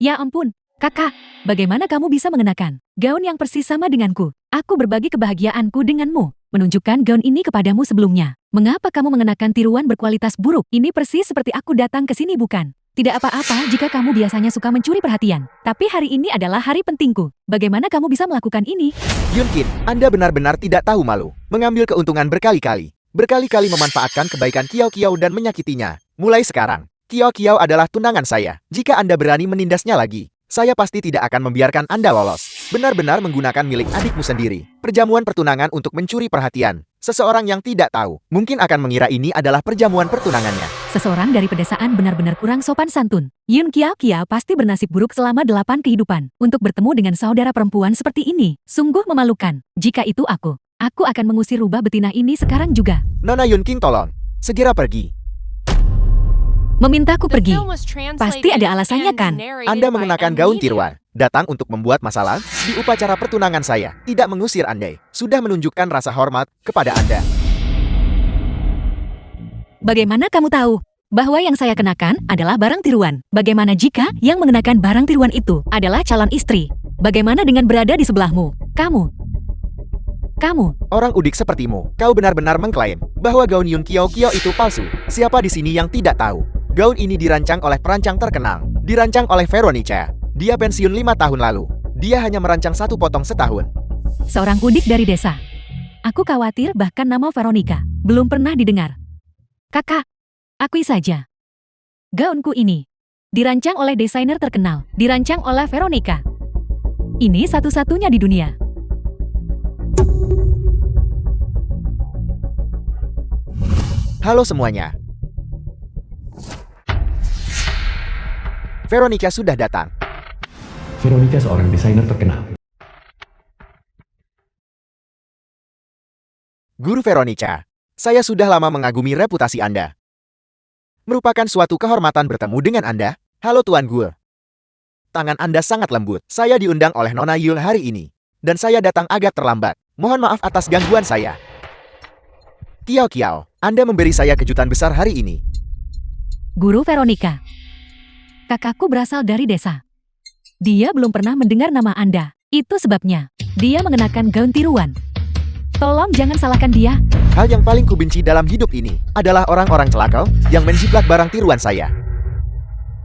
Ya ampun, kakak, bagaimana kamu bisa mengenakan gaun yang persis sama denganku? Aku berbagi kebahagiaanku denganmu, menunjukkan gaun ini kepadamu sebelumnya. Mengapa kamu mengenakan tiruan berkualitas buruk? Ini persis seperti aku datang ke sini bukan? Tidak apa-apa jika kamu biasanya suka mencuri perhatian. Tapi hari ini adalah hari pentingku. Bagaimana kamu bisa melakukan ini? Yunkin, Anda benar-benar tidak tahu malu. Mengambil keuntungan berkali-kali. Berkali-kali memanfaatkan kebaikan Kiao Kiao dan menyakitinya. Mulai sekarang, Kiao Kiao adalah tunangan saya. Jika Anda berani menindasnya lagi, saya pasti tidak akan membiarkan Anda lolos. Benar-benar menggunakan milik adikmu sendiri. Perjamuan pertunangan untuk mencuri perhatian. Seseorang yang tidak tahu, mungkin akan mengira ini adalah perjamuan pertunangannya. Seseorang dari pedesaan benar-benar kurang sopan santun. Yun Kiao Kiao pasti bernasib buruk selama 8 kehidupan. Untuk bertemu dengan saudara perempuan seperti ini, sungguh memalukan. Jika itu aku akan mengusir rubah betina ini sekarang juga. Nona Yunkin tolong, segera pergi. Memintaku The pergi. film was translated Pasti ada alasannya and kan? narrated Anda by mengenakan M gaun Media. tiruan, datang untuk membuat masalah di upacara pertunangan saya. Tidak mengusir Anda, sudah menunjukkan rasa hormat kepada Anda. Bagaimana kamu tahu bahwa yang saya kenakan adalah barang tiruan? Bagaimana jika yang mengenakan barang tiruan itu adalah calon istri? Bagaimana dengan berada di sebelahmu? Kamu. Orang udik sepertimu, kau benar-benar mengklaim bahwa gaun Yun Kiao Kiao itu palsu. Siapa di sini yang tidak tahu? Gaun ini dirancang oleh perancang terkenal. Dirancang oleh Veronica. Dia pensiun 5 tahun lalu. Dia hanya merancang 1 potong setahun. Seorang udik dari desa. Aku khawatir bahkan nama Veronica belum pernah didengar. Kakak, akui saja. Gaunku ini dirancang oleh desainer terkenal. Dirancang oleh Veronica. Ini satu-satunya di dunia. Halo semuanya. Veronica sudah datang. Veronica seorang desainer terkenal. Guru Veronica, saya sudah lama mengagumi reputasi Anda. Merupakan suatu kehormatan bertemu dengan Anda. Halo Tuan Guru. Tangan Anda sangat lembut. Saya diundang oleh Nona Yul hari ini. Dan saya datang agak terlambat. Mohon maaf atas gangguan saya. Kiao Kiao, Anda memberi saya kejutan besar hari ini. Guru Veronica. Kakakku berasal dari desa. Dia belum pernah mendengar nama Anda. Itu sebabnya dia mengenakan gaun tiruan. Tolong jangan salahkan dia. Hal yang paling kubenci dalam hidup ini adalah orang-orang celaka yang menjiplak barang tiruan saya.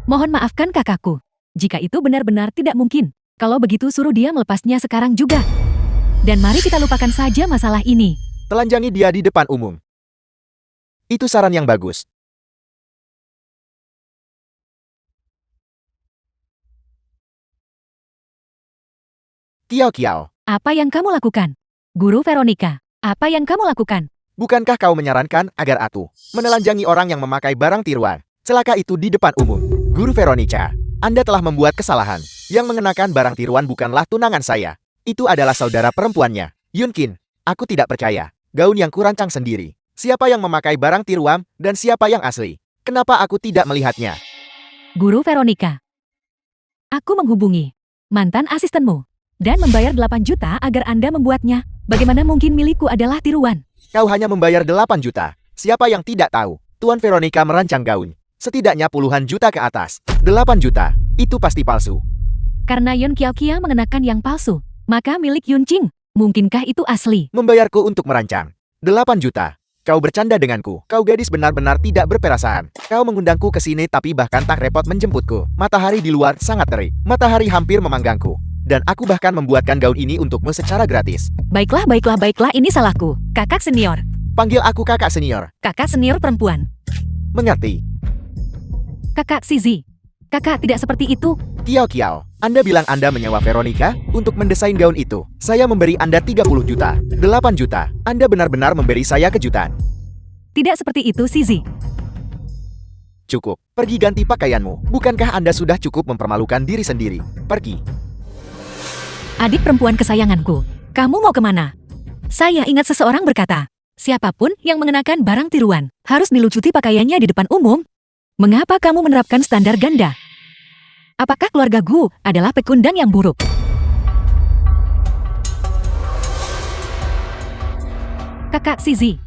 Mohon maafkan kakakku. Jika itu benar-benar tidak mungkin. Kalau begitu suruh dia melepasnya sekarang juga. Dan mari kita lupakan saja masalah ini. Telanjangi dia di depan umum. Itu saran yang bagus. Kiao Kiao, Apa yang kamu lakukan? Guru Veronica, apa yang kamu lakukan? bukankah kau menyarankan agar Atu menelanjangi orang yang memakai barang tiruan celaka itu di depan umum? Guru Veronica, Anda telah membuat kesalahan. Yang mengenakan barang tiruan bukanlah tunangan saya. Itu adalah saudara perempuannya. Yunkin, aku tidak percaya. Gaun yang kurancang sendiri. Siapa yang memakai barang tiruan dan siapa yang asli? Kenapa aku tidak melihatnya? Guru Veronica. Aku menghubungi mantan asistenmu dan membayar 8 juta agar Anda membuatnya. Bagaimana mungkin milikku adalah tiruan? Kau hanya membayar 8 juta. Siapa yang tidak tahu? Tuan Veronica merancang gaun. Setidaknya puluhan juta ke atas. 8 juta. Itu pasti palsu. Karena Yun Kiao Kiao mengenakan yang palsu, maka milik Yun Qing. Mungkinkah itu asli? Membayarku untuk merancang. 8 juta. Kau bercanda denganku. Kau gadis benar-benar tidak berperasaan. Kau mengundangku ke sini tapi bahkan tak repot menjemputku. Matahari di luar sangat terik. Matahari hampir memanggangku. Dan aku bahkan membuatkan gaun ini untukmu secara gratis. Baiklah, ini salahku. Kakak senior. Panggil aku kakak senior. Kakak senior perempuan. Mengerti? Kakak Sizi. Kakak tidak seperti itu. Kiao Kiao, Anda bilang Anda menyewa Veronica untuk mendesain gaun itu. Saya memberi Anda 30 juta. 8 juta. Anda benar-benar memberi saya kejutan. Tidak seperti itu, Sizi. Cukup. Pergi ganti pakaianmu. Bukankah Anda sudah cukup mempermalukan diri sendiri? Pergi. Adik perempuan kesayanganku, kamu mau kemana? Saya ingat seseorang berkata, siapapun yang mengenakan barang tiruan harus dilucuti pakaiannya di depan umum. Mengapa kamu menerapkan standar ganda? Apakah keluarga Gu adalah pekundang yang buruk? Kakak Zizi,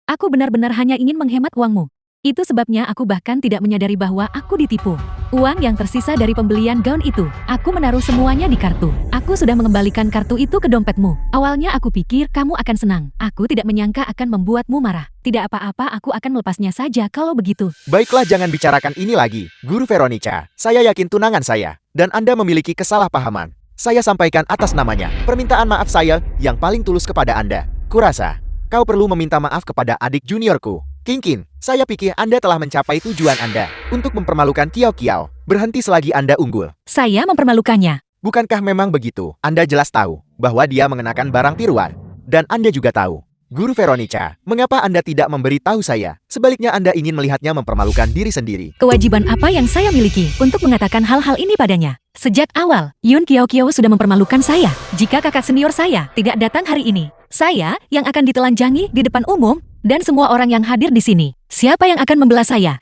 aku benar-benar hanya ingin menghemat uangmu. Itu sebabnya aku bahkan tidak menyadari bahwa aku ditipu. Uang yang tersisa dari pembelian gaun itu, aku menaruh semuanya di kartu. Aku sudah mengembalikan kartu itu ke dompetmu. Awalnya aku pikir kamu akan senang. Aku tidak menyangka akan membuatmu marah. Tidak apa-apa, aku akan melepasnya saja kalau begitu. Baiklah, jangan bicarakan ini lagi, Guru Veronica. Saya yakin tunangan saya, dan Anda memiliki kesalahpahaman. Saya sampaikan atas namanya, permintaan maaf saya yang paling tulus kepada Anda. Kurasa, kau perlu meminta maaf kepada adik juniorku. King, saya pikir Anda telah mencapai tujuan Anda untuk mempermalukan Kiao Kiao. Berhenti selagi Anda unggul. Saya mempermalukannya. Bukankah memang begitu? Anda jelas tahu bahwa dia mengenakan barang tiruan. Dan Anda juga tahu, Guru Veronica, mengapa Anda tidak memberitahu saya? Sebaliknya Anda ingin melihatnya mempermalukan diri sendiri. Kewajiban apa yang saya miliki untuk mengatakan hal-hal ini padanya? Sejak awal, Yun Kiao Kiao sudah mempermalukan saya. Jika kakak senior saya tidak datang hari ini, saya yang akan ditelanjangi di depan umum dan semua orang yang hadir di sini. Siapa yang akan membela saya?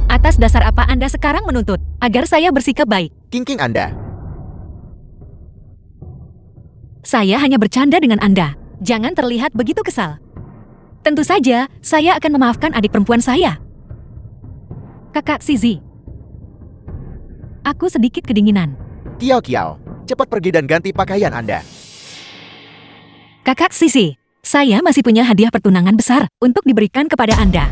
Atas dasar apa Anda sekarang menuntut agar saya bersikap baik? King Anda. Saya hanya bercanda dengan Anda. Jangan terlihat begitu kesal. Tentu saja, saya akan memaafkan adik perempuan saya. Kakak Zizi. Aku sedikit kedinginan. Kiao Kiao, cepat pergi dan ganti pakaian Anda. Kakak Zizi, saya masih punya hadiah pertunangan besar untuk diberikan kepada Anda.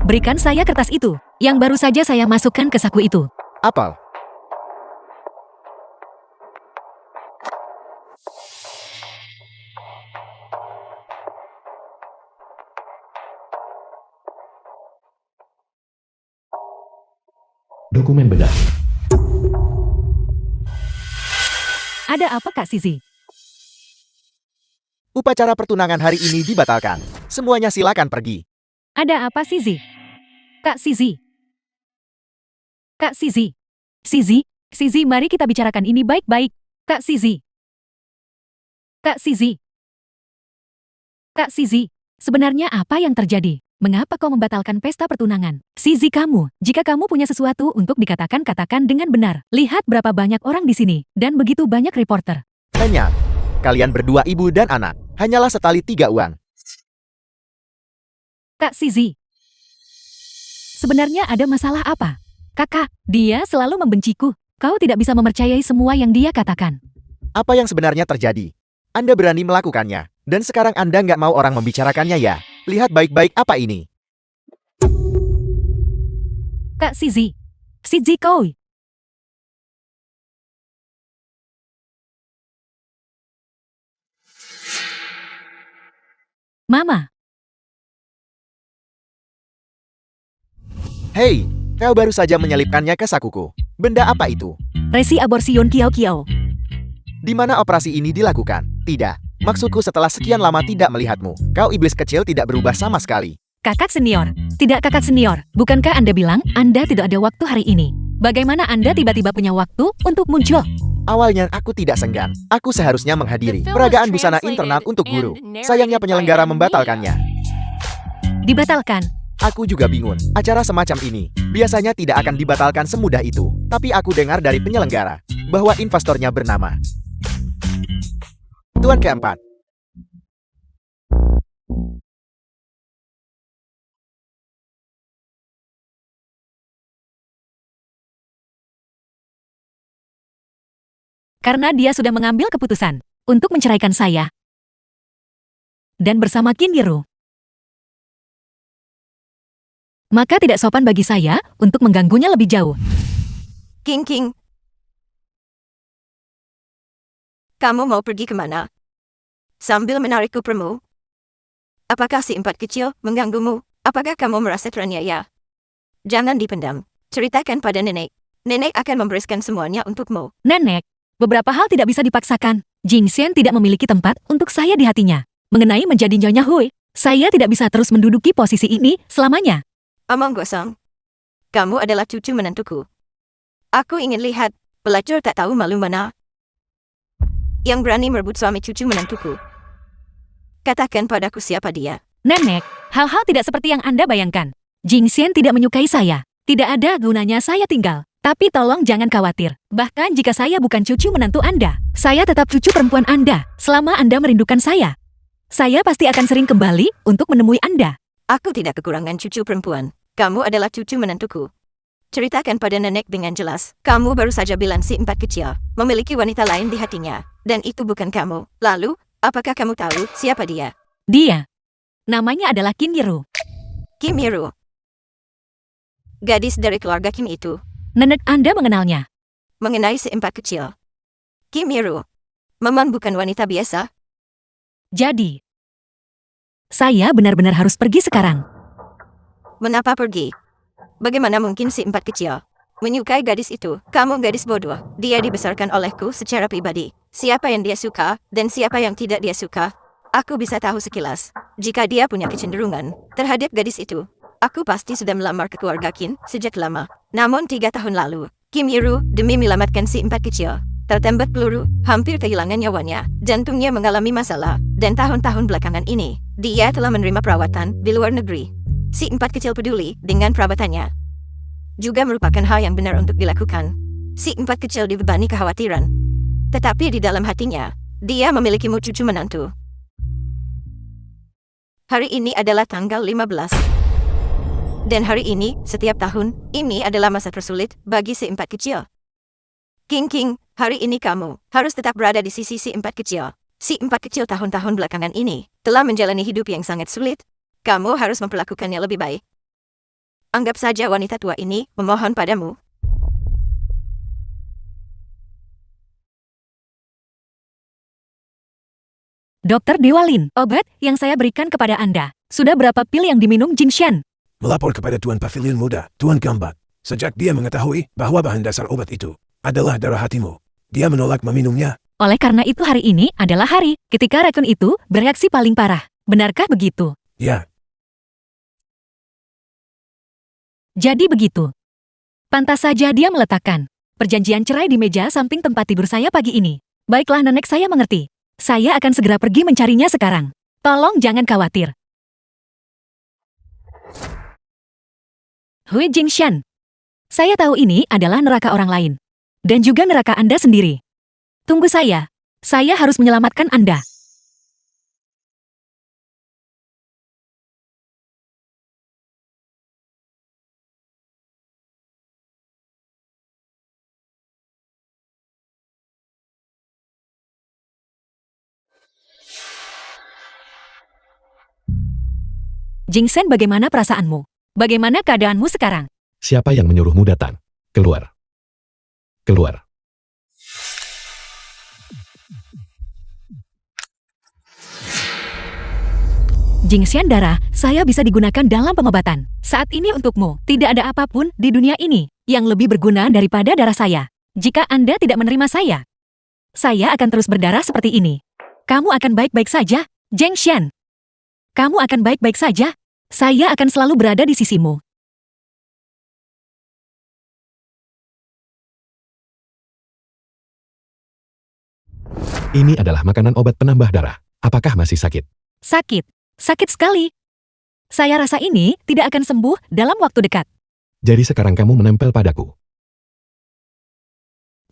Berikan saya kertas itu, yang baru saja saya masukkan ke saku itu. Apel. Dokumen bedah. Ada apa Kak Zizi? Upacara pertunangan hari ini dibatalkan. Semuanya silakan pergi. Ada apa Zizi? Kak Zizi. Kak Zizi. Zizi, mari kita bicarakan ini baik-baik. Kak Zizi. Kak Zizi. Kak Zizi, sebenarnya apa yang terjadi? Mengapa kau membatalkan pesta pertunangan? Zizi kamu, jika kamu punya sesuatu untuk dikatakan, katakan dengan benar. Lihat berapa banyak orang di sini, dan begitu banyak reporter. Hanya, kalian berdua ibu dan anak, hanyalah setali 3 uang. Kak Zizi. Sebenarnya ada masalah apa? Kakak, dia selalu membenciku. Kau tidak bisa mempercayai semua yang dia katakan. Apa yang sebenarnya terjadi? Anda berani melakukannya, dan sekarang Anda nggak mau orang membicarakannya ya? Lihat baik-baik apa ini. Kak Zizi. Zizi kau. Mama. Hei, kau baru saja menyelipkannya ke sakuku. Benda apa itu? Resi aborsi Yun Kiao Kiao. Di mana operasi ini dilakukan? Tidak. Maksudku setelah sekian lama tidak melihatmu. Kau iblis kecil tidak berubah sama sekali. Kakak senior. Tidak kakak senior. Bukankah Anda bilang Anda tidak ada waktu hari ini? Bagaimana Anda tiba-tiba punya waktu untuk muncul? Awalnya aku tidak senggan. Aku seharusnya menghadiri The film peragaan was busana translated internal untuk guru. and narrated Sayangnya penyelenggara by membatalkannya. Dibatalkan. Aku juga bingung. Acara semacam ini biasanya tidak akan dibatalkan semudah itu. Tapi aku dengar dari penyelenggara bahwa investornya bernama Tuan keempat. Karena dia sudah mengambil keputusan untuk menceraikan saya. Dan bersama Qin Yiru. Maka tidak sopan bagi saya untuk mengganggunya lebih jauh. King. Kamu mau pergi kemana? Sambil menarikku permu? Apakah si empat kecil mengganggumu? Apakah kamu merasa teraniaya? Jangan dipendam. Ceritakan pada nenek. Nenek akan membereskan semuanya untukmu. Nenek, beberapa hal tidak bisa dipaksakan. Jing Xian tidak memiliki tempat untuk saya di hatinya. Mengenai menjadi Nyonya Hui, saya tidak bisa terus menduduki posisi ini selamanya. Omong gosong. Kamu adalah cucu menantuku. Aku ingin lihat pelacur tak tahu malu mana yang berani merebut suami cucu menantuku. Katakan padaku siapa dia. Nenek, hal-hal tidak seperti yang Anda bayangkan. Jing Xian tidak menyukai saya. Tidak ada gunanya saya tinggal. Tapi tolong jangan khawatir. Bahkan jika saya bukan cucu menantu Anda, saya tetap cucu perempuan Anda selama Anda merindukan saya. Saya pasti akan sering kembali untuk menemui Anda. Aku tidak kekurangan cucu perempuan. Kamu adalah cucu menantuku. Ceritakan pada nenek dengan jelas. Kamu baru saja bilang si empat kecil memiliki wanita lain di hatinya. Dan itu bukan kamu. Lalu, apakah kamu tahu siapa dia? Dia. Namanya adalah Kim Yeru. Kim Yeru. Gadis dari keluarga Kim itu. Nenek Anda mengenalnya. Mengenai si empat kecil. Kim Yeru. Memang bukan wanita biasa. Jadi, saya benar-benar harus pergi sekarang. Mengapa pergi? Bagaimana mungkin si empat kecil menyukai gadis itu? Kamu gadis bodoh. Dia dibesarkan olehku secara pribadi. Siapa yang dia suka dan siapa yang tidak dia suka, aku bisa tahu sekilas. Jika dia punya kecenderungan terhadap gadis itu, aku pasti sudah melamar ke keluarga Kim sejak lama. Namun 3 tahun lalu, Kim Yeru demi menyelamatkan si empat kecil tertembak peluru, hampir kehilangan nyawanya. Jantungnya mengalami masalah, dan tahun-tahun belakangan ini, dia telah menerima perawatan di luar negeri. Si empat kecil peduli dengan perawatannya. Juga merupakan hal yang benar untuk dilakukan. Si empat kecil dibebani kekhawatiran. Tetapi di dalam hatinya, dia memilikimu cucu menantu. Hari ini adalah tanggal 15. Dan hari ini, setiap tahun, ini adalah masa tersulit bagi si empat kecil. King, hari ini kamu harus tetap berada di sisi si empat kecil. Si empat kecil tahun-tahun belakangan ini telah menjalani hidup yang sangat sulit. Kamu harus memperlakukannya lebih baik. Anggap saja wanita tua ini memohon padamu. Dokter Dewalin, obat yang saya berikan kepada Anda. Sudah berapa pil yang diminum Jingshan? Melapor kepada Tuan Pavilion Muda, Tuan Gambat. Sejak dia mengetahui bahwa bahan dasar obat itu adalah darah hatimu, dia menolak meminumnya. Oleh karena itu hari ini adalah hari ketika racun itu bereaksi paling parah. Benarkah begitu? Ya, Jadi begitu. Pantas saja dia meletakkan perjanjian cerai di meja samping tempat tidur saya pagi ini. Baiklah nenek, saya mengerti. Saya akan segera pergi mencarinya sekarang. Tolong jangan khawatir. Hui Jingshan. Saya tahu ini adalah neraka orang lain. Dan juga neraka Anda sendiri. Tunggu saya. Saya harus menyelamatkan Anda. Jingsen, bagaimana perasaanmu? Bagaimana keadaanmu sekarang? Siapa yang menyuruhmu datang? Keluar. Keluar. Jingxian darah, saya bisa digunakan dalam pengobatan. Saat ini untukmu, tidak ada apapun di dunia ini yang lebih berguna daripada darah saya. Jika Anda tidak menerima saya akan terus berdarah seperti ini. Kamu akan baik-baik saja, Jingshan. Kamu akan baik-baik saja. Saya akan selalu berada di sisimu. Ini adalah makanan obat penambah darah. Apakah masih sakit? Sakit. Sakit sekali. Saya rasa ini tidak akan sembuh dalam waktu dekat. Jadi sekarang kamu menempel padaku.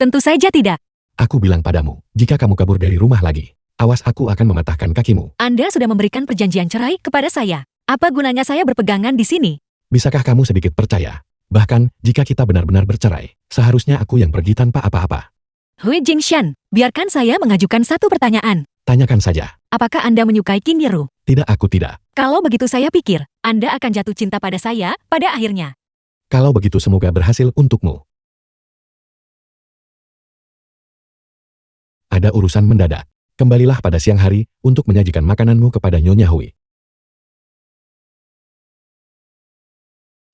Tentu saja tidak. Aku bilang padamu, jika kamu kabur dari rumah lagi, awas aku akan mematahkan kakimu. Anda sudah memberikan perjanjian cerai kepada saya. Apa gunanya saya berpegangan di sini? Bisakah kamu sedikit percaya? Bahkan, jika kita benar-benar bercerai, seharusnya aku yang pergi tanpa apa-apa. Hui Jingshan, biarkan saya mengajukan satu pertanyaan. Tanyakan saja. Apakah Anda menyukai Kim Yeru? Tidak, aku tidak. Kalau begitu saya pikir, Anda akan jatuh cinta pada saya pada akhirnya. Kalau begitu semoga berhasil untukmu. Ada urusan mendadak. Kembalilah pada siang hari untuk menyajikan makananmu kepada Nyonya Hui.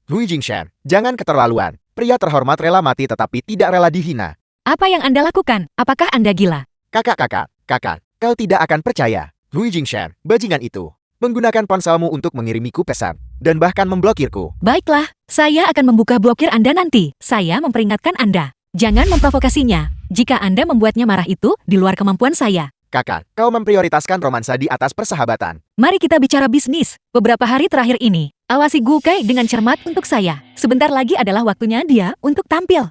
Hui Jingshan, jangan keterlaluan. Pria terhormat rela mati tetapi tidak rela dihina. Apa yang Anda lakukan? Apakah Anda gila? Kakak, kau tidak akan percaya. Hui Jingshan, bajingan itu menggunakan ponselmu untuk mengirimiku pesan dan bahkan memblokirku. Baiklah, saya akan membuka blokir Anda nanti. Saya memperingatkan Anda. Jangan memprovokasinya. Jika Anda membuatnya marah itu di luar kemampuan saya. Kakak, kau memprioritaskan romansa di atas persahabatan. Mari kita bicara bisnis. Beberapa hari terakhir ini, awasi Gu Kai dengan cermat untuk saya. Sebentar lagi adalah waktunya dia untuk tampil.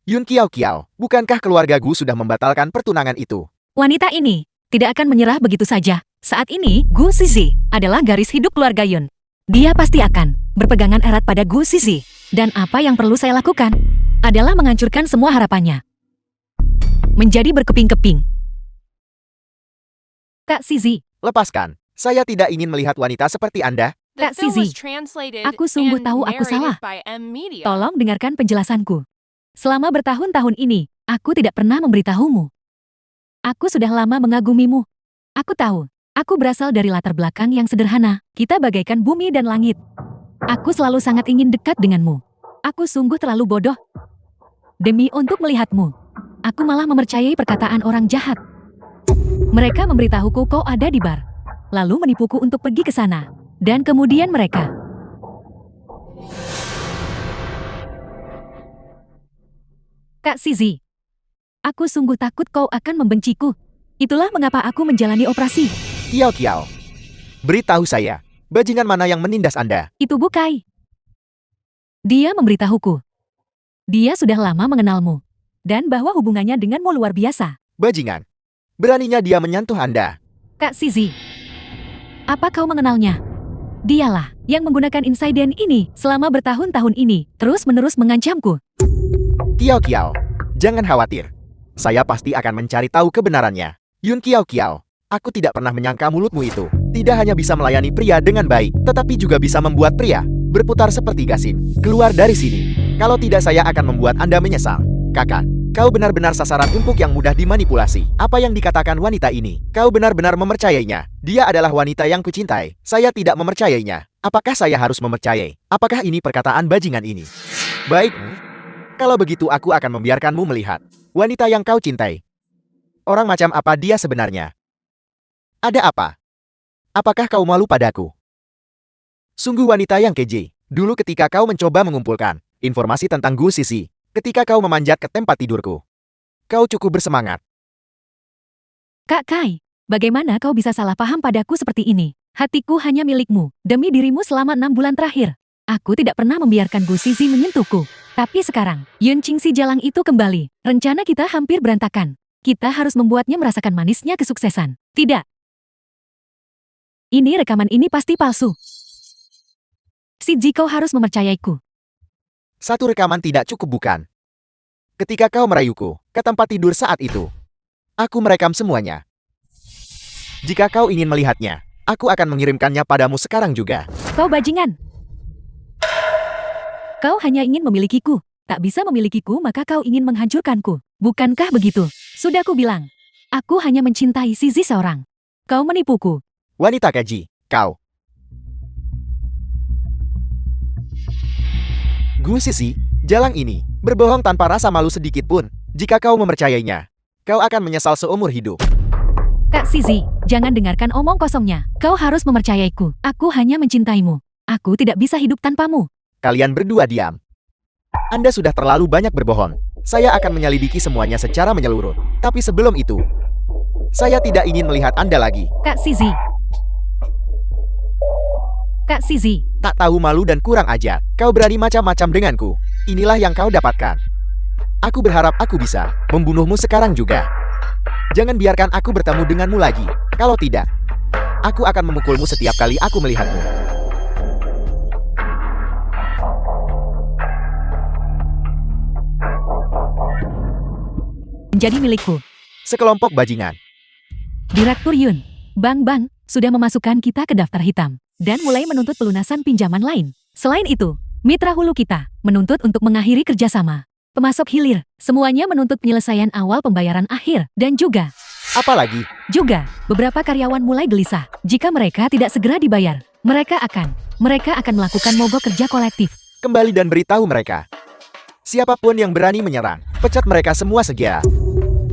Yun Kiao Kiao, bukankah keluarga Gu sudah membatalkan pertunangan itu? Wanita ini tidak akan menyerah begitu saja. Saat ini, Gu Zizi adalah garis hidup keluarga Yun. Dia pasti akan berpegangan erat pada Gu Zizi. Dan apa yang perlu saya lakukan adalah menghancurkan semua harapannya. Menjadi berkeping-keping. Kak Zizi, Lepaskan. Saya tidak ingin melihat wanita seperti Anda. The Kak film Zizi, was translated aku sungguh and tahu aku narrated salah. by M Media. tolong dengarkan penjelasanku. Selama bertahun-tahun ini, aku tidak pernah memberitahumu. Aku sudah lama mengagumimu. Aku tahu, aku berasal dari latar belakang yang sederhana. Kita bagaikan bumi dan langit. Aku selalu sangat ingin dekat denganmu. Aku sungguh terlalu bodoh. Demi untuk melihatmu, aku malah mempercayai perkataan orang jahat. Mereka memberitahuku kau ada di bar, lalu menipuku untuk pergi ke sana. Dan kemudian mereka Kak Zizi, aku sungguh takut kau akan membenciku. Itulah mengapa aku menjalani operasi. Kiao Kiao. Beritahu saya, bajingan mana yang menindas Anda? Itu Bukai. Dia memberitahuku. Dia sudah lama mengenalmu. Dan bahwa hubungannya denganmu luar biasa. Bajingan. Beraninya dia menyentuh Anda. Kak Zizi, apa kau mengenalnya? Dialah yang menggunakan insiden ini selama bertahun-tahun ini, terus-menerus mengancamku. Kiao Kiao, jangan khawatir. Saya pasti akan mencari tahu kebenarannya. Yun Kiao Kiao, aku tidak pernah menyangka mulutmu itu tidak hanya bisa melayani pria dengan baik, tetapi juga bisa membuat pria berputar seperti gasing. Keluar dari sini. Kalau tidak saya akan membuat Anda menyesal. Kakak, kau benar-benar sasaran empuk yang mudah dimanipulasi. Apa yang dikatakan wanita ini? Kau benar-benar mempercayainya. Dia adalah wanita yang kucintai. Saya tidak mempercayainya. Apakah saya harus mempercayai? Apakah ini perkataan bajingan ini? Baik. Kalau begitu aku akan membiarkanmu melihat wanita yang kau cintai. Orang macam apa dia sebenarnya? Ada apa? Apakah kau malu padaku? Sungguh wanita yang keji. Dulu ketika kau mencoba mengumpulkan informasi tentang Gu Sisi, ketika kau memanjat ke tempat tidurku, kau cukup bersemangat. Kak Kai, bagaimana kau bisa salah paham padaku seperti ini? Hatiku hanya milikmu, demi dirimu selama 6 bulan terakhir. Aku tidak pernah membiarkan Gu Zizi menyentuhku. Tapi sekarang, Yun Qingxi Jalang itu kembali. Rencana kita hampir berantakan. Kita harus membuatnya merasakan manisnya kesuksesan. Tidak. Ini rekaman ini pasti palsu. Si Ji, kau harus mempercayaiku. Satu rekaman tidak cukup bukan? Ketika kau merayuku ke tempat tidur saat itu, aku merekam semuanya. Jika kau ingin melihatnya, aku akan mengirimkannya padamu sekarang juga. Kau bajingan. Kau hanya ingin memilikiku. Tak bisa memilikiku maka kau ingin menghancurkanku. Bukankah begitu? Sudah ku bilang. Aku hanya mencintai si Zi seorang. Kau menipuku. Wanita keji, kau. Gu Sisi, Jalang ini berbohong tanpa rasa malu sedikit pun. Jika kau mempercayainya, kau akan menyesal seumur hidup. Kak Zizi, jangan dengarkan omong kosongnya. Kau harus mempercayaiku. Aku hanya mencintaimu. Aku tidak bisa hidup tanpamu. Kalian berdua diam. Anda sudah terlalu banyak berbohong. Saya akan menyelidiki semuanya secara menyeluruh. Tapi sebelum itu, saya tidak ingin melihat Anda lagi. Kak Zizi. Kak Zizi, Tak tahu malu dan kurang ajar. Kau berani macam-macam denganku. Inilah yang kau dapatkan. Aku berharap aku bisa membunuhmu sekarang juga. Jangan biarkan aku bertemu denganmu lagi. Kalau tidak, aku akan memukulmu setiap kali aku melihatmu. menjadi milikku. Sekelompok bajingan. Direktur Yun, Bang sudah memasukkan kita ke daftar hitam dan mulai menuntut pelunasan pinjaman lain. Selain itu, mitra hulu kita menuntut untuk mengakhiri kerjasama. Pemasok hilir, semuanya menuntut penyelesaian awal pembayaran akhir dan juga beberapa karyawan mulai gelisah. Jika mereka tidak segera dibayar, mereka akan melakukan mogok kerja kolektif. Kembali dan beritahu mereka. Siapapun yang berani menyerang, pecat mereka semua segera.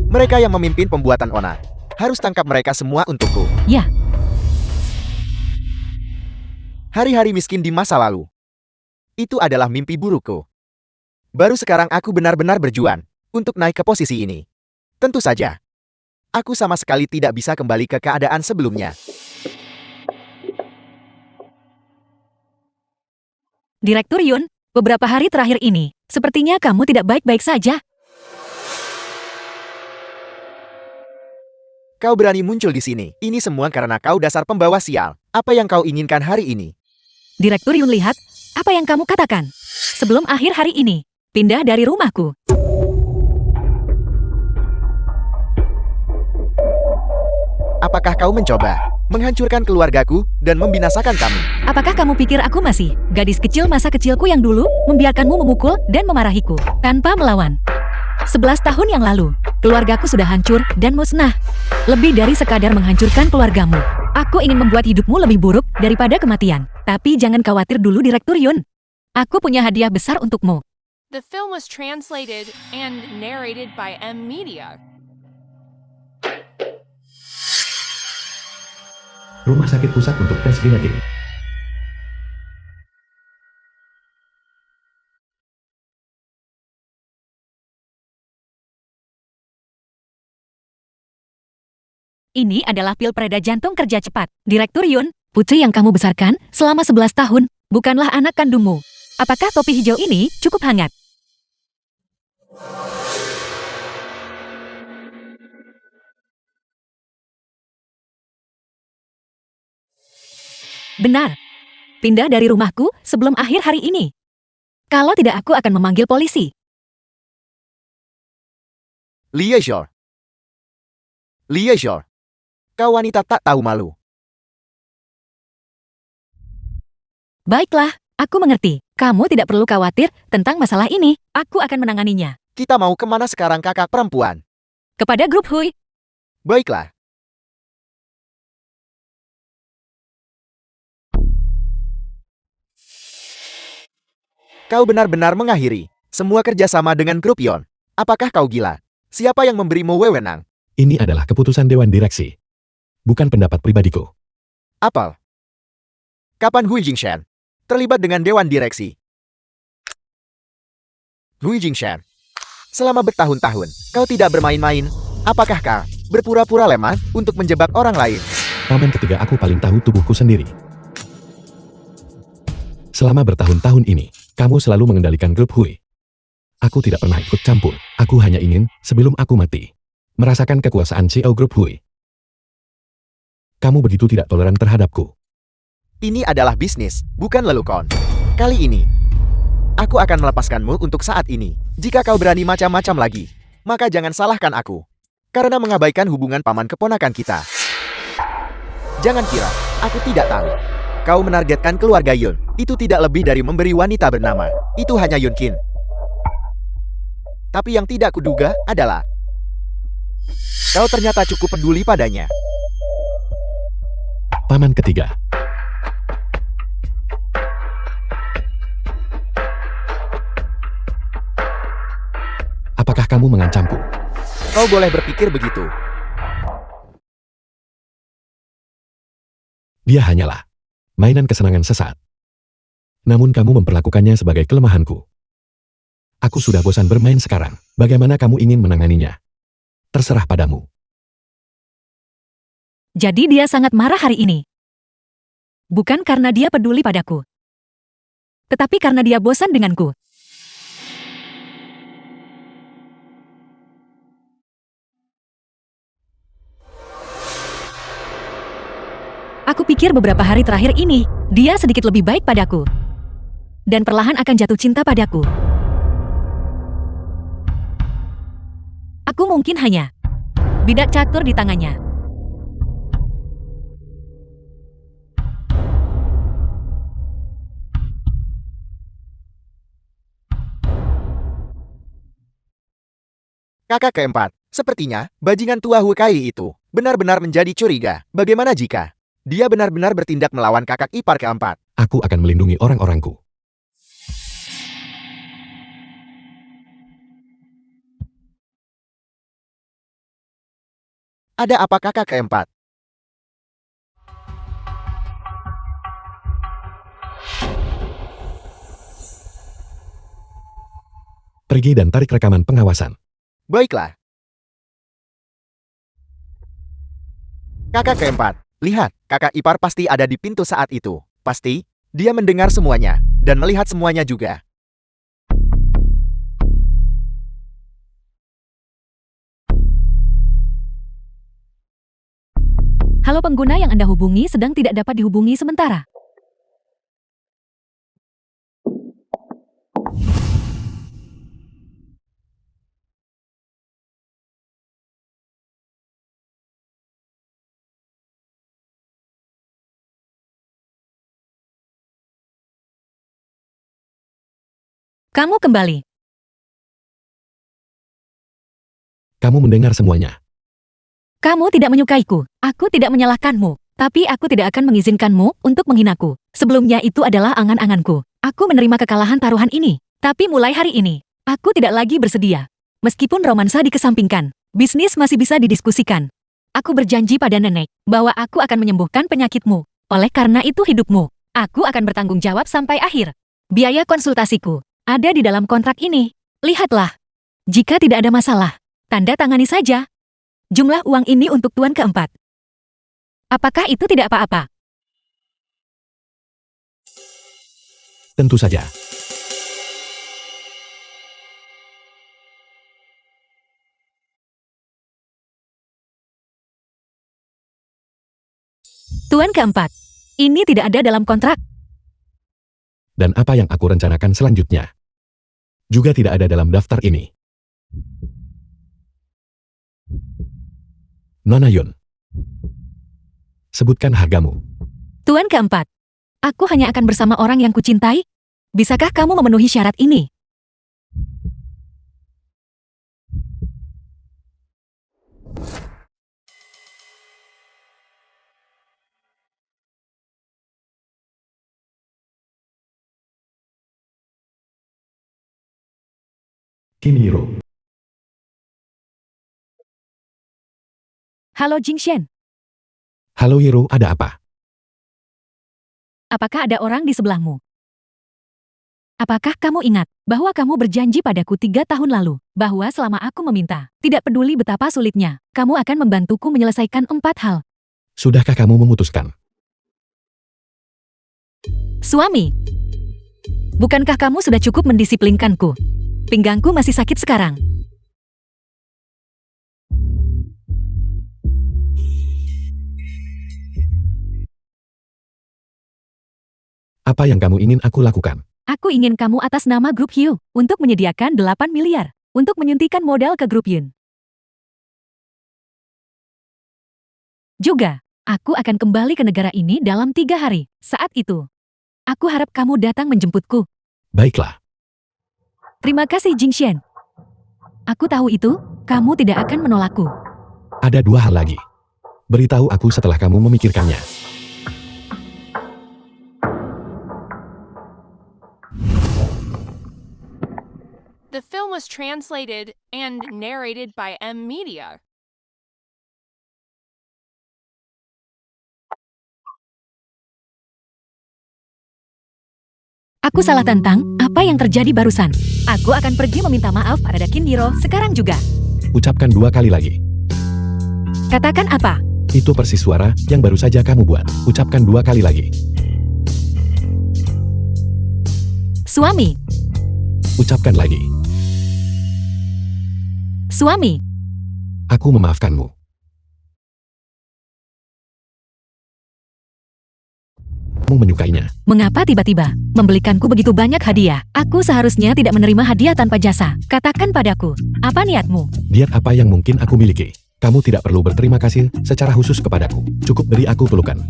Mereka yang memimpin pembuatan onar. Harus tangkap mereka semua untukku. Ya. Hari-hari miskin di masa lalu. Itu adalah mimpi burukku. Baru sekarang aku benar-benar berjuang untuk naik ke posisi ini. Tentu saja, aku sama sekali tidak bisa kembali ke keadaan sebelumnya. Direktur Yun, beberapa hari terakhir ini, sepertinya kamu tidak baik-baik saja. Kau berani muncul di sini. Ini semua karena kau dasar pembawa sial. Apa yang kau inginkan hari ini? Direktur Yun lihat, apa yang kamu katakan? Sebelum akhir hari ini, pindah dari rumahku. Apakah kau mencoba menghancurkan keluargaku dan membinasakan kami? Apakah kamu pikir aku masih gadis kecil masa kecilku yang dulu membiarkanmu memukul dan memarahiku tanpa melawan? 11 tahun yang lalu, keluargaku sudah hancur dan musnah. Lebih dari sekadar menghancurkan keluargamu. Aku ingin membuat hidupmu lebih buruk daripada kematian. Tapi jangan khawatir dulu Direktur Yun. Aku punya hadiah besar untukmu. The film was translated and narrated by M Media. Rumah sakit pusat untuk tes genetik. Ini adalah pil pereda jantung kerja cepat. Direktur Yun, putri yang kamu besarkan selama 11 tahun, bukanlah anak kandungmu. Apakah topi hijau ini cukup hangat? Benar. Pindah dari rumahku sebelum akhir hari ini. Kalau tidak, aku akan memanggil polisi. Liaison. Liaison. Kau wanita tak tahu malu. Baiklah, aku mengerti. Kamu tidak perlu khawatir tentang masalah ini. Aku akan menanganinya. Kita mau kemana sekarang kakak perempuan? Kepada grup Hui. Baiklah. Kau benar-benar mengakhiri semua kerjasama dengan grup Yon. Apakah kau gila? Siapa yang memberimu wewenang? Ini adalah keputusan Dewan Direksi. Bukan pendapat pribadiku. Apel. Kapan Hui Jingshan terlibat dengan Dewan Direksi? Hui Jingshan, selama bertahun-tahun, kau tidak bermain-main. Apakah kau berpura-pura lemah untuk menjebak orang lain? Paman ketiga, aku paling tahu tubuhku sendiri. Selama bertahun-tahun ini, kamu selalu mengendalikan grup Hui. Aku tidak pernah ikut campur. Aku hanya ingin, sebelum aku mati, merasakan kekuasaan CEO grup Hui. Kamu begitu tidak toleran terhadapku. Ini adalah bisnis, bukan lelukon. Kali ini, aku akan melepaskanmu untuk saat ini. Jika kau berani macam-macam lagi, maka jangan salahkan aku. Karena mengabaikan hubungan paman keponakan kita. Jangan kira, aku tidak tahu. Kau menargetkan keluarga Yun. Itu tidak lebih dari memberi wanita bernama. Itu hanya Yun Kin. Tapi yang tidak kuduga adalah kau ternyata cukup peduli padanya. Paman ketiga. Apakah kamu mengancamku? Kau boleh berpikir begitu. Dia hanyalah mainan kesenangan sesaat. Namun kamu memperlakukannya sebagai kelemahanku. Aku sudah bosan bermain sekarang. Bagaimana kamu ingin menanganinya? Terserah padamu. Jadi dia sangat marah hari ini. Bukan karena dia peduli padaku. Tetapi karena dia bosan denganku. Aku pikir beberapa hari terakhir ini, dia sedikit lebih baik padaku. Dan perlahan akan jatuh cinta padaku. Aku mungkin hanya bidak catur di tangannya. Kakak keempat, sepertinya bajingan tua Hukai itu benar-benar menjadi curiga. Bagaimana jika dia benar-benar bertindak melawan kakak ipar keempat? Aku akan melindungi orang-orangku. Ada apa kakak keempat? Pergi dan tarik rekaman pengawasan. Baiklah. Kakak keempat, lihat, kakak ipar pasti ada di pintu saat itu. Pasti, dia mendengar semuanya, dan melihat semuanya juga. Halo pengguna yang Anda hubungi sedang tidak dapat dihubungi sementara. Kamu kembali. Kamu mendengar semuanya. Kamu tidak menyukaiku. Aku tidak menyalahkanmu. Tapi aku tidak akan mengizinkanmu untuk menghinaku. Sebelumnya itu adalah angan-anganku. Aku menerima kekalahan taruhan ini. Tapi mulai hari ini, aku tidak lagi bersedia. Meskipun romansa dikesampingkan, bisnis masih bisa didiskusikan. Aku berjanji pada nenek bahwa aku akan menyembuhkan penyakitmu. Oleh karena itu hidupmu, aku akan bertanggung jawab sampai akhir. Biaya konsultasiku ada di dalam kontrak ini. Lihatlah. Jika tidak ada masalah, tanda tangani saja. Jumlah uang ini untuk tuan keempat. Apakah itu tidak apa-apa? Tentu saja. Tuan keempat, ini tidak ada dalam kontrak. Dan apa yang aku rencanakan selanjutnya juga tidak ada dalam daftar ini. Nona Yun, sebutkan hargamu. Tuan keempat, aku hanya akan bersama orang yang kucintai. Bisakah kamu memenuhi syarat ini? Kim Hiro, Halo Jingshen, halo Hiro, ada apa? apakah ada orang di sebelahmu? Apakah kamu ingat bahwa kamu berjanji padaku 3 tahun lalu bahwa selama aku meminta, tidak peduli betapa sulitnya, kamu akan membantuku menyelesaikan 4 hal. Sudahkah kamu memutuskan? Suami, bukankah kamu sudah cukup mendisiplinkanku? Pinggangku masih sakit sekarang. Apa yang kamu ingin aku lakukan? Aku ingin kamu atas nama grup Hyu untuk menyediakan 8 miliar untuk menyuntikkan modal ke grup Yun. Juga, aku akan kembali ke negara ini dalam 3 hari. Saat itu, aku harap kamu datang menjemputku. Baiklah, Terima kasih Jingshen. Aku tahu itu, kamu tidak akan menolakku. ada 2 hal lagi. Beritahu aku setelah kamu memikirkannya. The film was translated and narrated by M Media. Aku salah tentang apa yang terjadi barusan. Aku akan pergi meminta maaf pada Kindiro sekarang juga. Ucapkan 2 kali lagi. Katakan apa? Itu persis suara yang baru saja kamu buat. Ucapkan 2 kali lagi. Suami, Ucapkan lagi. suami, Aku memaafkanmu. Kamu menyukainya. mengapa tiba-tiba membelikanku begitu banyak hadiah? Aku seharusnya tidak menerima hadiah tanpa jasa. Katakan padaku, apa niatmu? Lihat apa yang mungkin aku miliki. Kamu tidak perlu berterima kasih secara khusus kepadaku. Cukup beri aku pelukan.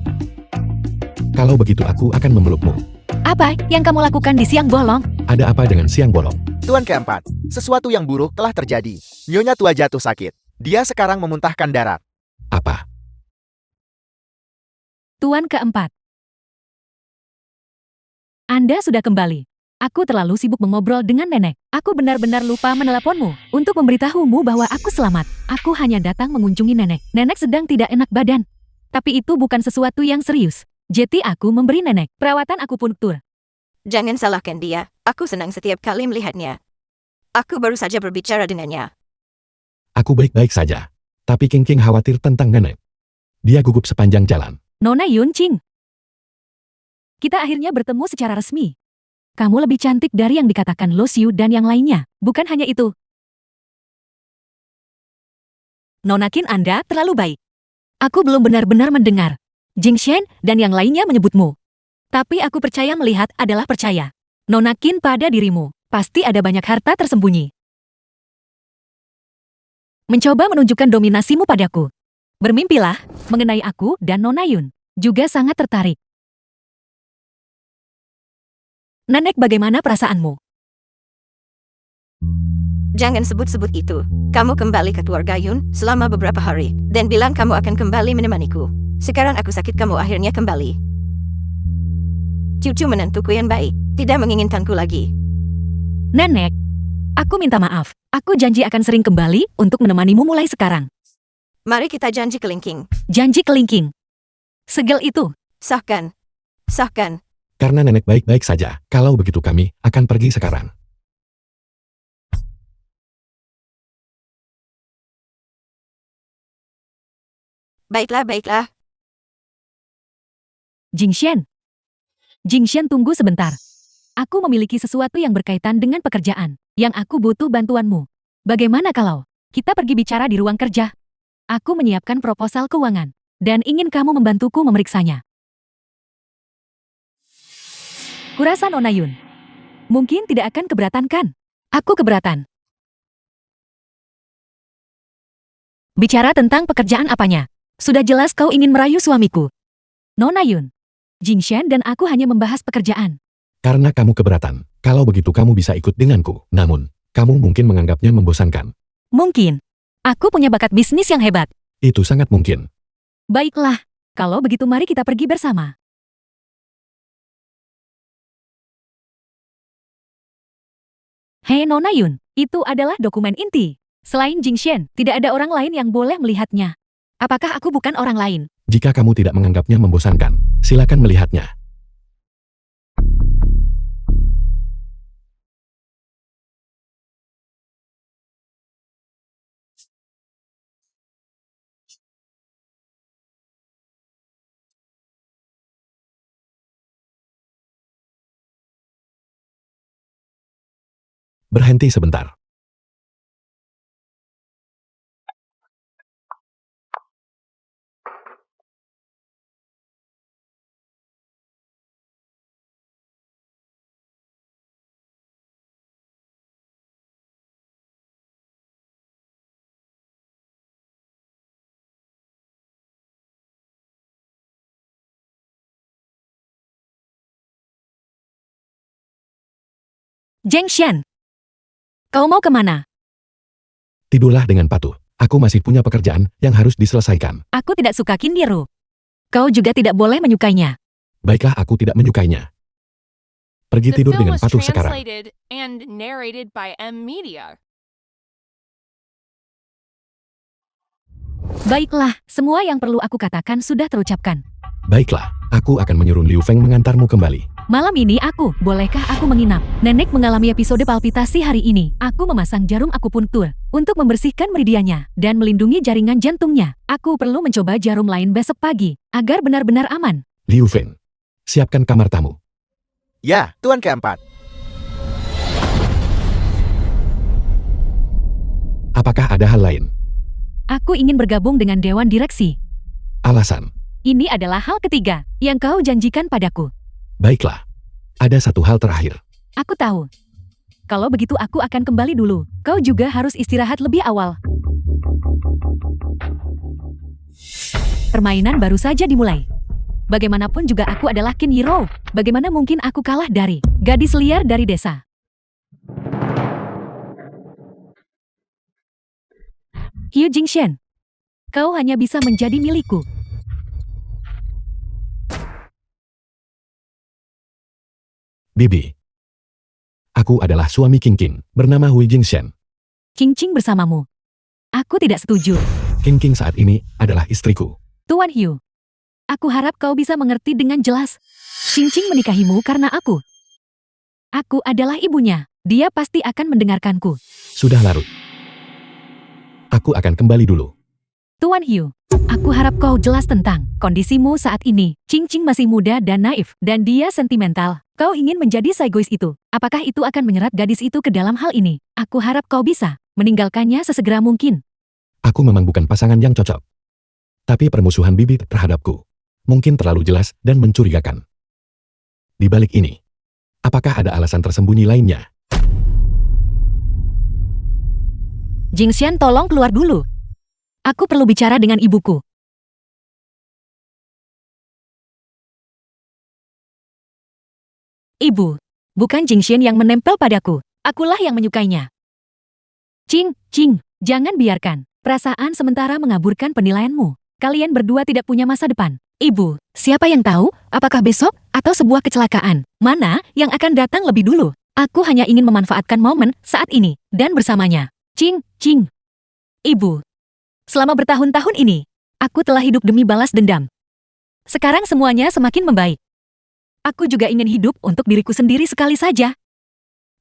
Kalau begitu aku akan memelukmu. Apa yang kamu lakukan di siang bolong? Ada apa dengan siang bolong? Tuan keempat, sesuatu yang buruk telah terjadi. Nyonya tua jatuh sakit. Dia sekarang memuntahkan darah. Apa? Tuan keempat. Anda sudah kembali. Aku terlalu sibuk mengobrol dengan nenek. Aku benar-benar lupa meneleponmu untuk memberitahumu bahwa aku selamat. Aku hanya datang mengunjungi nenek. Nenek sedang tidak enak badan. Tapi itu bukan sesuatu yang serius. Jadi aku memberi nenek perawatan akupunktur. Jangan salahkan dia. Aku senang setiap kali melihatnya. Aku baru saja berbicara dengannya. Aku baik-baik saja. Tapi King khawatir tentang nenek. Dia gugup sepanjang jalan. Nona Yun Ching. Kita akhirnya bertemu secara resmi. Kamu lebih cantik dari yang dikatakan Lo Xiu dan yang lainnya. Bukan hanya itu. Nona Qin Anda terlalu baik. Aku belum benar-benar mendengar. Jing Shen dan yang lainnya menyebutmu. Tapi aku percaya melihat adalah percaya. Nonakin pada dirimu. Pasti ada banyak harta tersembunyi. Mencoba menunjukkan dominasimu padaku. Bermimpilah mengenai aku dan Nona Yun. Juga sangat tertarik. Nenek, bagaimana perasaanmu? Jangan sebut-sebut itu. Kamu kembali ke keluarga Yun selama beberapa hari, dan bilang kamu akan kembali menemaniku. Sekarang aku sakit, kamu akhirnya kembali. Cucu menantuku yang baik, tidak menginginkanku lagi. Nenek, aku minta maaf. Aku janji akan sering kembali untuk menemanimu mulai sekarang. Mari kita janji kelingking. Janji kelingking. Segel itu. Sahkan. Sahkan. Karena nenek baik-baik saja, kalau begitu kami akan pergi sekarang. Baiklah, baiklah. Jing Shen. Jing Shen, tunggu sebentar. Aku memiliki sesuatu yang berkaitan dengan pekerjaan, yang aku butuh bantuanmu. Bagaimana kalau kita pergi bicara di ruang kerja? Aku menyiapkan proposal keuangan, dan ingin kamu membantuku memeriksanya. Kurasa Nona Yun. Mungkin tidak akan keberatan kan? Aku keberatan. Bicara tentang pekerjaan apanya? Sudah jelas kau ingin merayu suamiku. Nona Yun. Jing Shen dan aku hanya membahas pekerjaan. Karena kamu keberatan, kalau begitu kamu bisa ikut denganku. Namun, kamu mungkin menganggapnya membosankan. Mungkin. Aku punya bakat bisnis yang hebat. Itu sangat mungkin. Baiklah. Kalau begitu mari kita pergi bersama. Hei Nona Yun, itu adalah dokumen inti. Selain Jing Shen, tidak ada orang lain yang boleh melihatnya. Apakah aku bukan orang lain? Jika kamu tidak menganggapnya membosankan, silakan melihatnya. Berhenti sebentar. Jing Shen. Kau mau kemana? Tidurlah dengan patuh. Aku masih punya pekerjaan yang harus diselesaikan. Aku tidak suka Kindiru. Kau juga tidak boleh menyukainya. Baiklah, aku tidak menyukainya. Pergi The tidur film dengan was patuh sekarang. translated and narrated by M Media. Baiklah, semua yang perlu aku katakan sudah terucapkan. Baiklah, aku akan menyuruh Liu Feng mengantarmu kembali. Malam ini bolehkah aku menginap? Nenek mengalami episode palpitasi hari ini. Aku memasang jarum akupunktur untuk membersihkan meridiannya dan melindungi jaringan jantungnya. Aku perlu mencoba jarum lain besok pagi agar benar-benar aman. Liu Feng, siapkan kamar tamu. Ya, Tuan keempat. Apakah ada hal lain? Aku ingin bergabung dengan Dewan Direksi. Alasan? Ini adalah hal ketiga yang kau janjikan padaku. Baiklah. Ada satu hal terakhir. Aku tahu. Kalau begitu aku akan kembali dulu. Kau juga harus istirahat lebih awal. Permainan baru saja dimulai. Bagaimanapun juga aku adalah Qin Yirou. Bagaimana mungkin aku kalah dari gadis liar dari desa? Yu Jingshen, kau hanya bisa menjadi milikku. Bibi. Aku adalah suami King King, bernama Hui Jingshen. King Ching bersamamu. Aku tidak setuju. King King saat ini adalah istriku. Tuan Hu, aku harap kau bisa mengerti dengan jelas. King Ching menikahimu karena aku. Aku adalah ibunya. Dia pasti akan mendengarkanku. Sudah larut. Aku akan kembali dulu. Tuan Hu, aku harap kau jelas tentang kondisimu saat ini. King Ching masih muda dan naif, dan dia sentimental. Kau ingin menjadi egois itu. Apakah itu akan menyerat gadis itu ke dalam hal ini? Aku harap kau bisa meninggalkannya sesegera mungkin. Aku memang bukan pasangan yang cocok. Tapi permusuhan Bibi terhadapku mungkin terlalu jelas dan mencurigakan. Di balik ini, apakah ada alasan tersembunyi lainnya? Jingxian, tolong keluar dulu. Aku perlu bicara dengan ibuku. Ibu, bukan Jingxian yang menempel padaku. Akulah yang menyukainya. Cing, jangan biarkan perasaan sementara mengaburkan penilaianmu. Kalian berdua tidak punya masa depan. Ibu, siapa yang tahu apakah besok atau sebuah kecelakaan mana yang akan datang lebih dulu? Aku hanya ingin memanfaatkan momen saat ini dan bersamanya. Cing. Ibu, selama bertahun-tahun ini, aku telah hidup demi balas dendam. Sekarang semuanya semakin membaik. Aku juga ingin hidup untuk diriku sendiri sekali saja.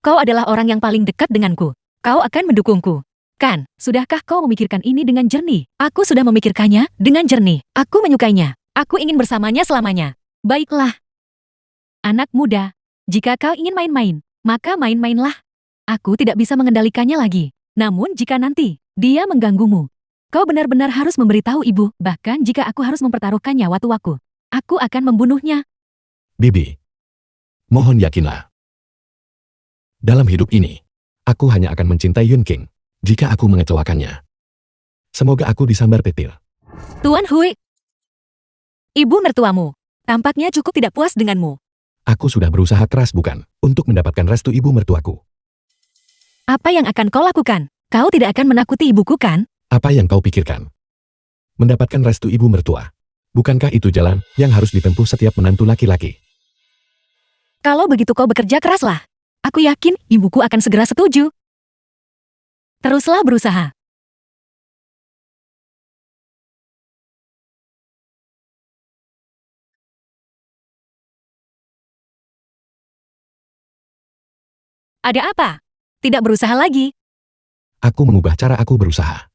Kau adalah orang yang paling dekat denganku. Kau akan mendukungku. Kan, sudahkah kau memikirkan ini dengan jernih? Aku sudah memikirkannya dengan jernih. Aku menyukainya. Aku ingin bersamanya selamanya. Baiklah. Anak muda, jika kau ingin main-main, maka main-mainlah. Aku tidak bisa mengendalikannya lagi. Namun jika nanti dia mengganggumu, kau benar-benar harus memberitahu ibu. Bahkan jika aku harus mempertaruhkan nyawa tuaku, aku akan membunuhnya. Bibi, mohon yakinlah. Dalam hidup ini, aku hanya akan mencintai Yun King jika aku mengecewakannya. Semoga aku disambar petir. Tuan Hui, ibu mertuamu tampaknya cukup tidak puas denganmu. Aku sudah berusaha keras bukan untuk mendapatkan restu ibu mertuaku. Apa yang akan kau lakukan? Kau tidak akan menakuti ibuku kan? Apa yang kau pikirkan? Mendapatkan restu ibu mertua. Bukankah itu jalan yang harus ditempuh setiap menantu laki-laki? Kalau begitu kau bekerja keraslah. Aku yakin ibuku akan segera setuju. Teruslah berusaha. Ada apa? Tidak berusaha lagi. Aku mengubah cara aku berusaha.